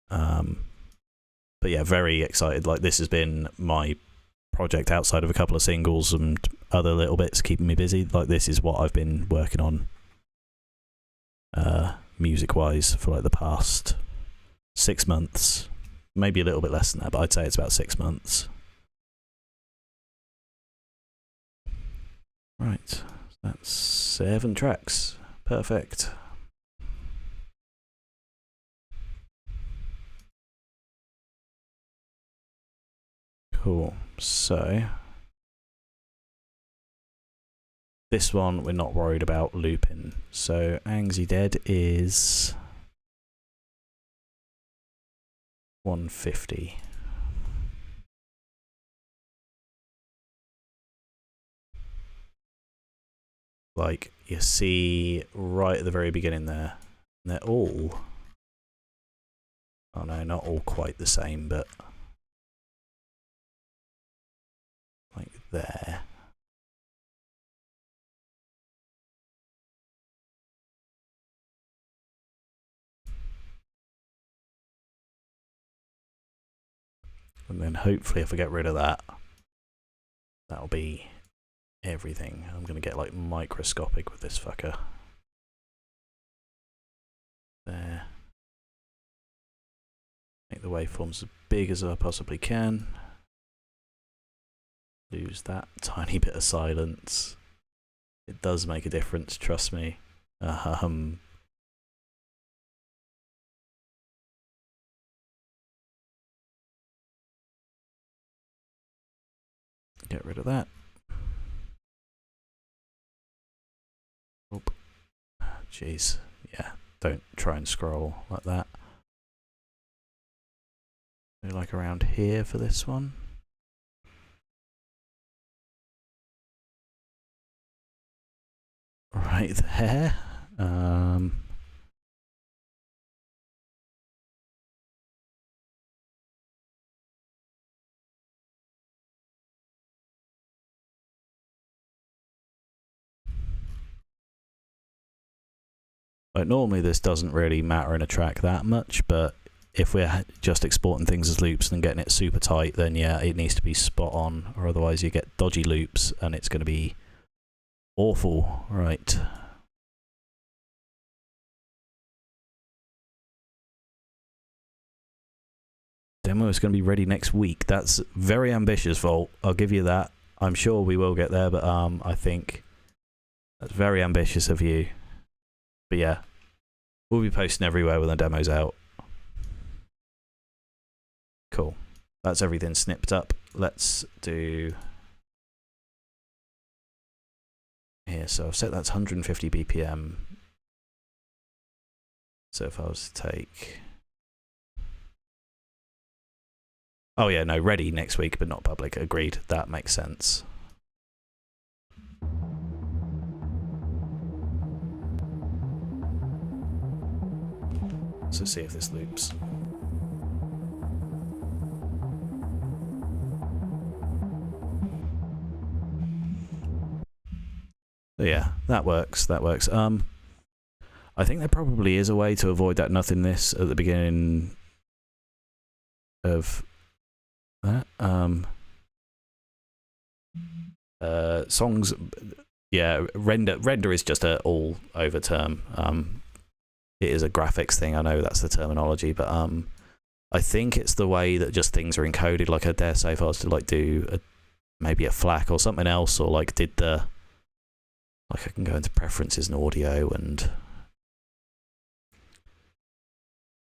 But yeah, very excited. Like, this has been my project outside of a couple of singles and other little bits keeping me busy. Like, this is what I've been working on music wise for like the past 6 months, maybe a little bit less than that, but I'd say it's about 6 months. Right, that's 7 tracks. Perfect. Cool. So this one we're not worried about looping. So Angsy Dead is 150. Like you see right at the very beginning there. And they're all, oh no, not all quite the same, but like there. And then hopefully if I get rid of that, that'll be everything. I'm going to get like microscopic with this fucker. There. Make the waveforms as big as I possibly can. Lose that tiny bit of silence. It does make a difference, trust me. Get rid of that. Oh, jeez. Yeah, don't try and scroll like that. Maybe like around here for this one. Right there. Like normally this doesn't really matter in a track that much, but if we're just exporting things as loops and getting it super tight, then yeah, it needs to be spot on, or otherwise you get dodgy loops and it's going to be awful. Right. Demo is going to be ready next week. That's very ambitious, Volt. I'll give you that. I'm sure we will get there, but I think that's very ambitious of you. But yeah, we'll be posting everywhere when the demo's out. Cool. That's everything snipped up. Let's do... Here, so I've set that to 150 BPM. So if I was to take... Oh yeah, no, ready next week, but not public. Agreed. That makes sense. So see if this loops. So yeah, that works. That works. I think there probably is a way to avoid that nothingness at the beginning of that. Songs, yeah, render is just a all over term. It is a graphics thing, I know that's the terminology, but I think it's the way that just things are encoded. Like I dare say if I was to like do maybe a FLAC or something else, or like did the Like I can go into preferences and audio and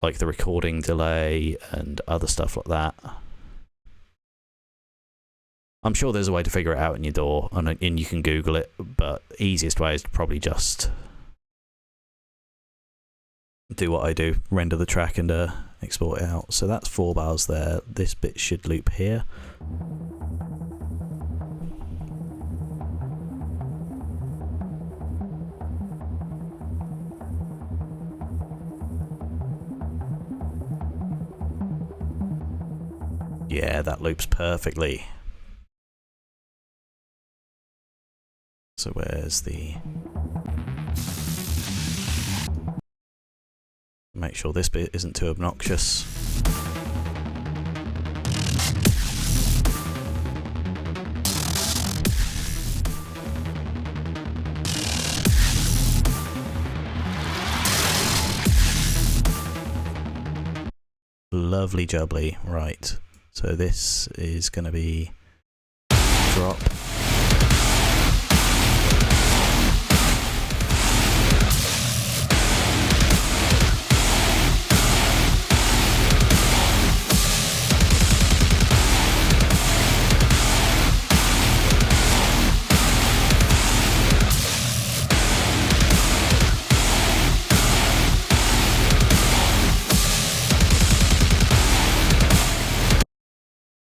like the recording delay and other stuff like that. I'm sure there's a way to figure it out in your DAW, and you can Google it, but the easiest way is to probably just do what I do, render the track and export it out. So that's 4 bars there. This bit should loop here. Yeah, that loops perfectly. So where's the... Make sure this bit isn't too obnoxious. Lovely jubbly. Right. So this is going to be drop.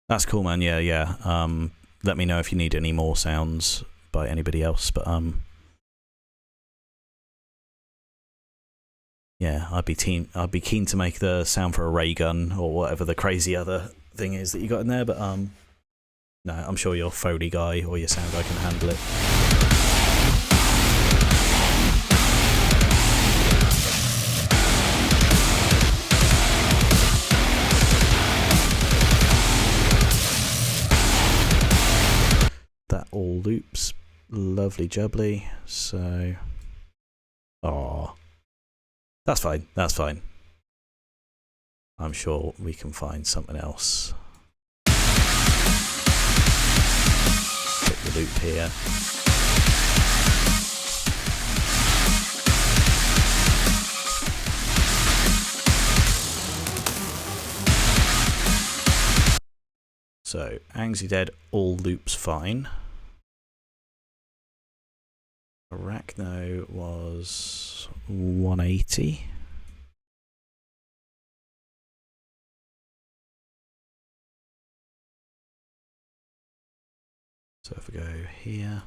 That's cool, man. Yeah, yeah. Let me know if you need any more sounds by anybody else, but yeah, I'd be keen to make the sound for a ray gun or whatever the crazy other thing is that you got in there, but no, I'm sure your Foley guy or your sound guy can handle it. That all loops lovely jubbly. So that's fine, that's fine. I'm sure we can find something else. Hit the loop here. So, Angsy Dead, all loops fine. Arachno was 180. So if we go here.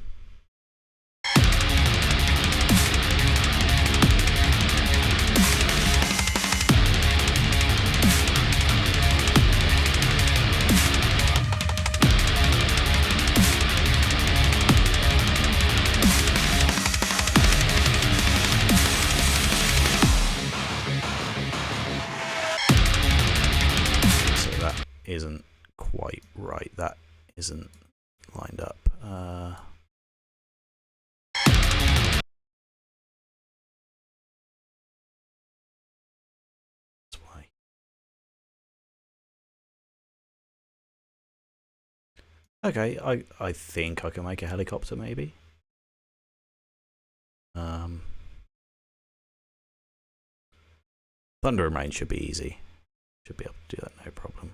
Isn't quite right. That isn't lined up. That's why. Okay, I think I can make a helicopter maybe. Thunder and Rain should be easy. Should be able to do that, no problem.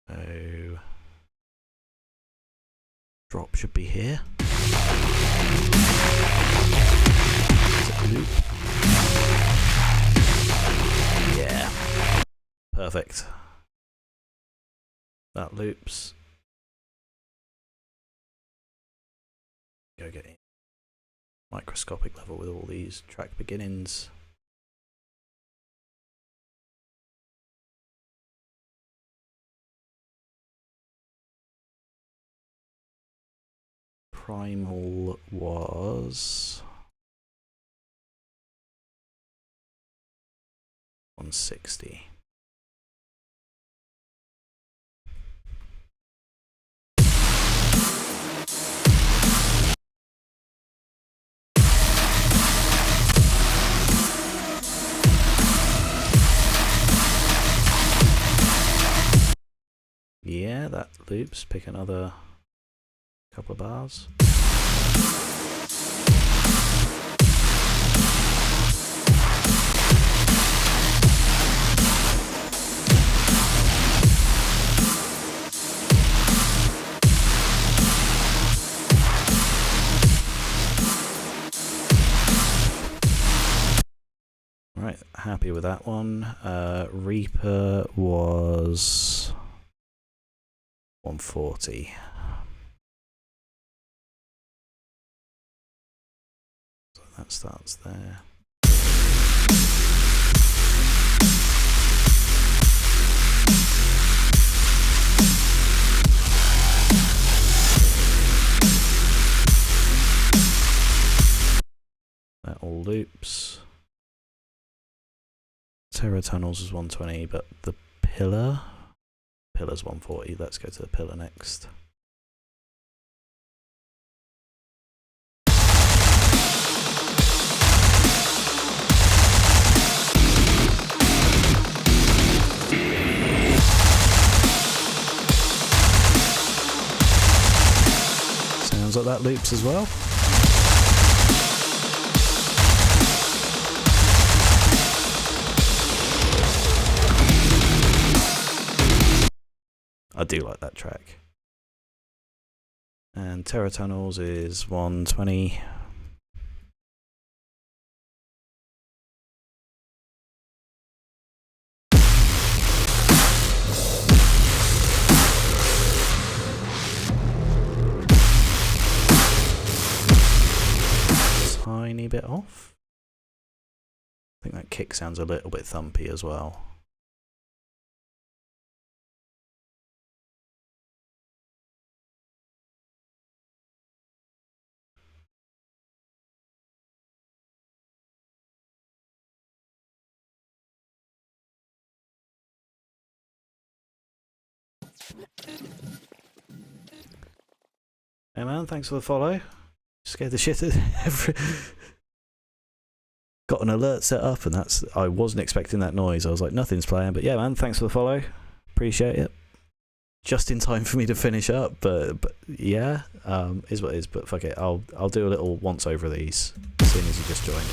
So drop should be here. Loop. Yeah, perfect. That loops. Go get it. Microscopic level with all these track beginnings. Primal was 160. loops, pick another couple of bars. Right, happy with that one. Reaper was 140. So that starts there. That all loops. Terror Tunnels is 120, but the pillar's 140. Let's go to the pillar next. Sounds like that loops as well. I do like that track. And Terror Tunnels is 120. Tiny bit off. I think that kick sounds a little bit thumpy as well. Hey man, thanks for the follow. Scared the shit out of every... Got an alert set up and that's... I wasn't expecting that noise. I was like, nothing's playing. But yeah man, thanks for the follow. Appreciate it. Just in time for me to finish up, but yeah, is what it is. But fuck it, I'll do a little once over of these, seeing as you just joined.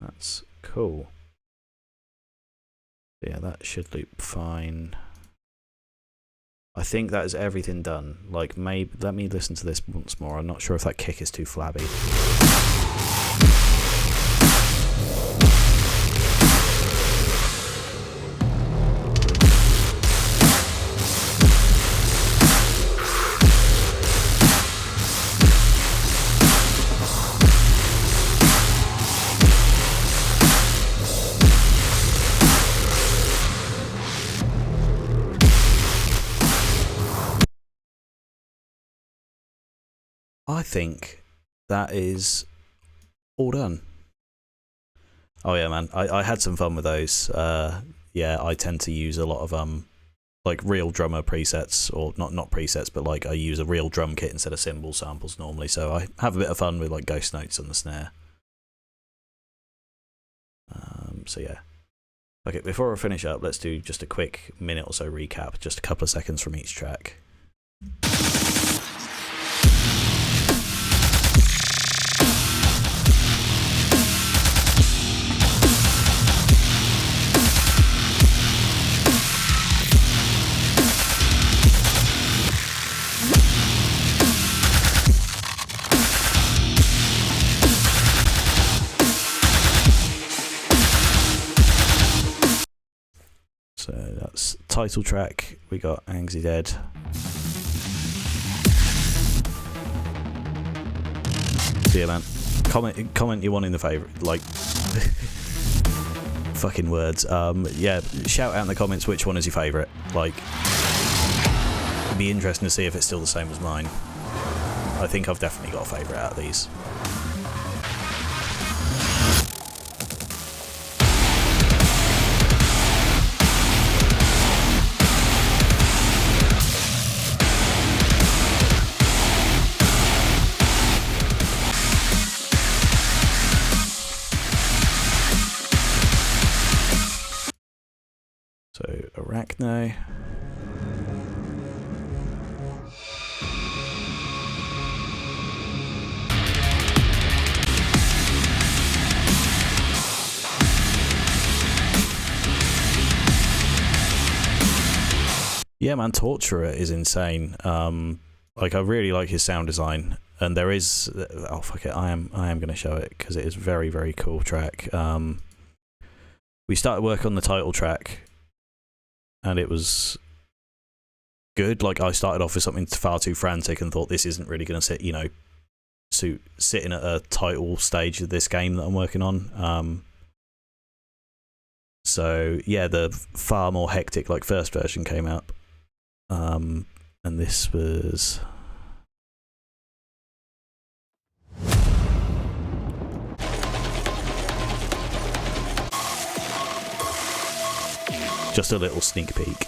That's cool. Yeah, that should loop fine. I think that is everything done. Like, maybe let me listen to this once more. I'm not sure if that kick is too flabby. I think that is all done. Oh yeah, man, I had some fun with those. Yeah, I tend to use a lot of like real drummer presets, or not presets, but like I use a real drum kit instead of cymbal samples normally. So I have a bit of fun with like ghost notes on the snare. So yeah. Okay, before I finish up, let's do just a quick minute or so recap, just a couple of seconds from each track. So that's title track, we got Angsty Dead. So yeah man, comment you want in the favourite, like fucking words. Yeah, shout out in the comments which one is your favourite. Like, it'd be interesting to see if it's still the same as mine. I think I've definitely got a favourite out of these. No. Yeah, man, Torturer is insane. Like, I really like his sound design, and there is... Oh, fuck it, I am going to show it, because it is very, very cool track. We started work on the title track, and it was good. Like, I started off with something far too frantic and thought this isn't really going to sit, you know, sitting at a title stage of this game that I'm working on. So, yeah, the far more hectic, like, first version came out. And this was... just a little sneak peek.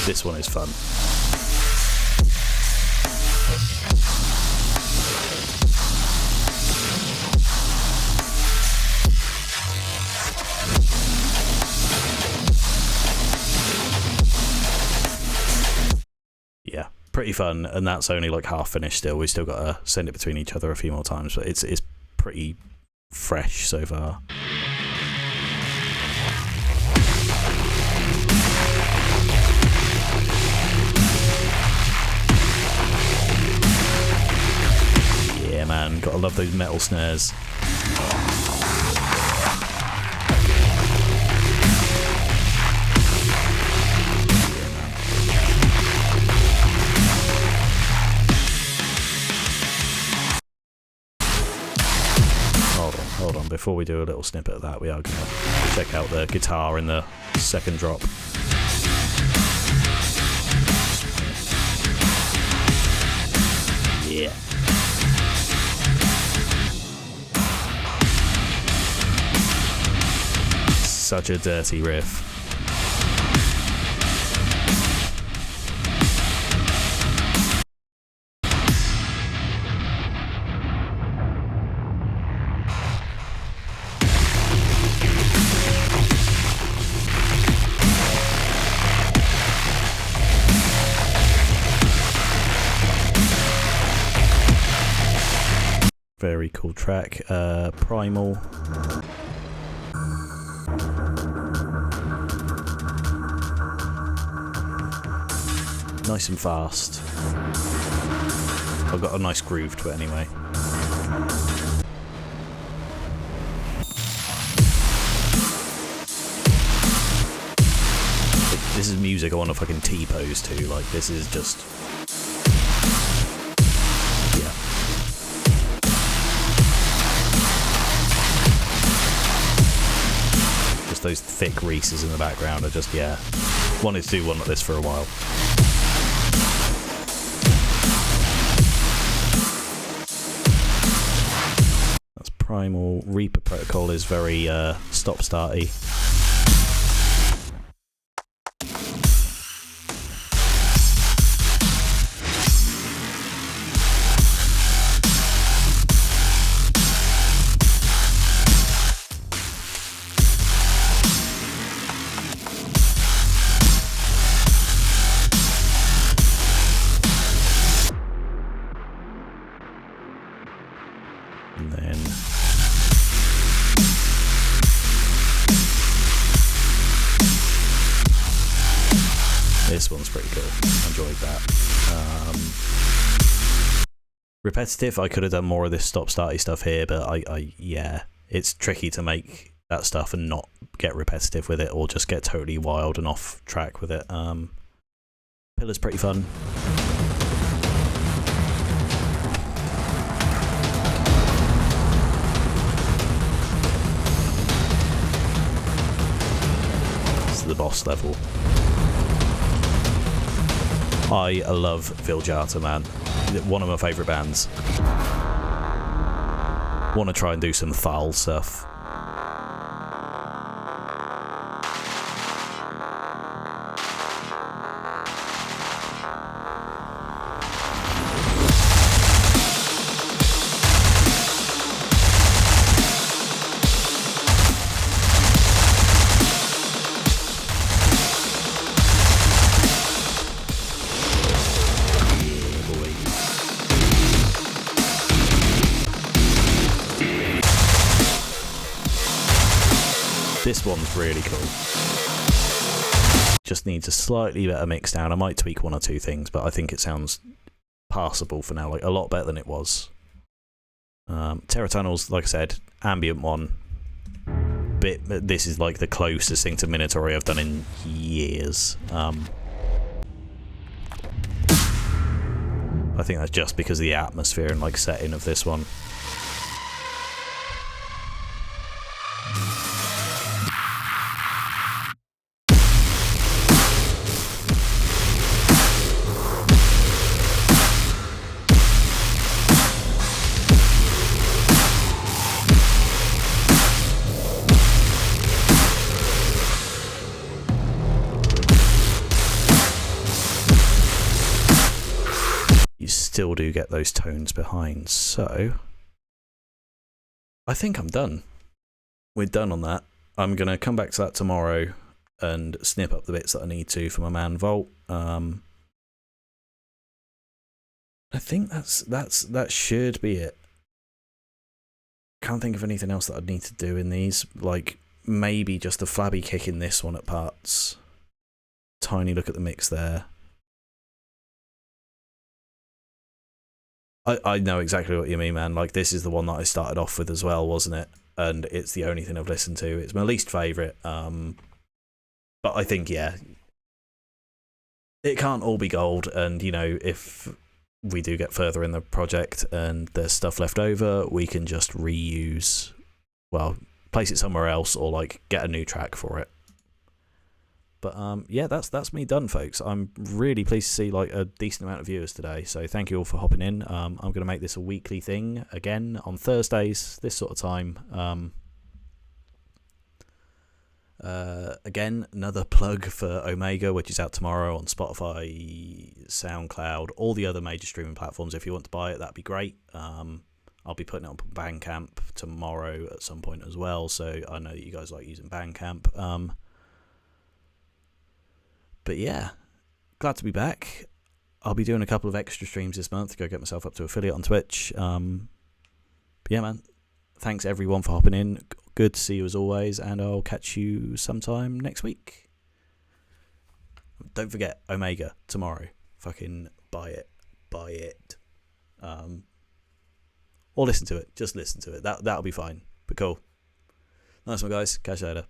This one is fun. Yeah, pretty fun, and that's only like half finished still. We still got to send it between each other a few more times, but it's pretty fresh so far. Yeah, man, gotta love those metal snares. Hold on, before we do a little snippet of that, we are going to check out the guitar in the second drop. Yeah. Such a dirty riff. Very cool track. Primal. Nice and fast. I've got a nice groove to it anyway. This is music I want to fucking T-pose to. Like, this is just... yeah. Just those thick Reese's in the background are just, yeah. Wanted to do one like this for a while. That's Primal. Reaper Protocol is very stop-starty. And then this one's pretty cool. Enjoyed that. Repetitive. I could have done more of this stop-starty stuff here, but yeah, it's tricky to make that stuff and not get repetitive with it, or just get totally wild and off track with it. Pillar's pretty fun. The boss level. I love Viljata, man. One of my favourite bands. Want to try and do some Thal stuff. This one's really cool. Just needs a slightly better mix down. I might tweak one or two things, but I think it sounds passable for now, like a lot better than it was. Terra Tunnels, like I said, ambient one. This is like the closest thing to Minotaur I've done in years. I think that's just because of the atmosphere and like setting of this one. Still do get those tones behind, so I think I'm done. We're done on that. I'm gonna come back to that tomorrow and snip up the bits that I need to for my Man Vault. I think that should be it. Can't think of anything else that I'd need to do in these. Like maybe just a flabby kick in this one at parts. Tiny look at the mix there. I know exactly what you mean, man. Like, this is the one that I started off with as well, wasn't it? And it's the only thing I've listened to. It's my least favourite. But I think, yeah, it can't all be gold. And, you know, if we do get further in the project and there's stuff left over, we can just reuse, well, place it somewhere else or, like, get a new track for it. But yeah, that's me done, folks. I'm really pleased to see like a decent amount of viewers today. So thank you all for hopping in. I'm going to make this a weekly thing again on Thursdays, this sort of time. Again, another plug for Omega, which is out tomorrow on Spotify, SoundCloud, all the other major streaming platforms. If you want to buy it, that'd be great. I'll be putting it on Bandcamp tomorrow at some point as well. So I know that you guys like using Bandcamp. But yeah, glad to be back. I'll be doing a couple of extra streams this month to go get myself up to affiliate on Twitch. But yeah, man, thanks everyone for hopping in. Good to see you as always, and I'll catch you sometime next week. Don't forget, Omega, tomorrow. Fucking buy it. Buy it. Or listen to it. Just listen to it. That'll be fine. But cool. Nice one, guys. Catch you later.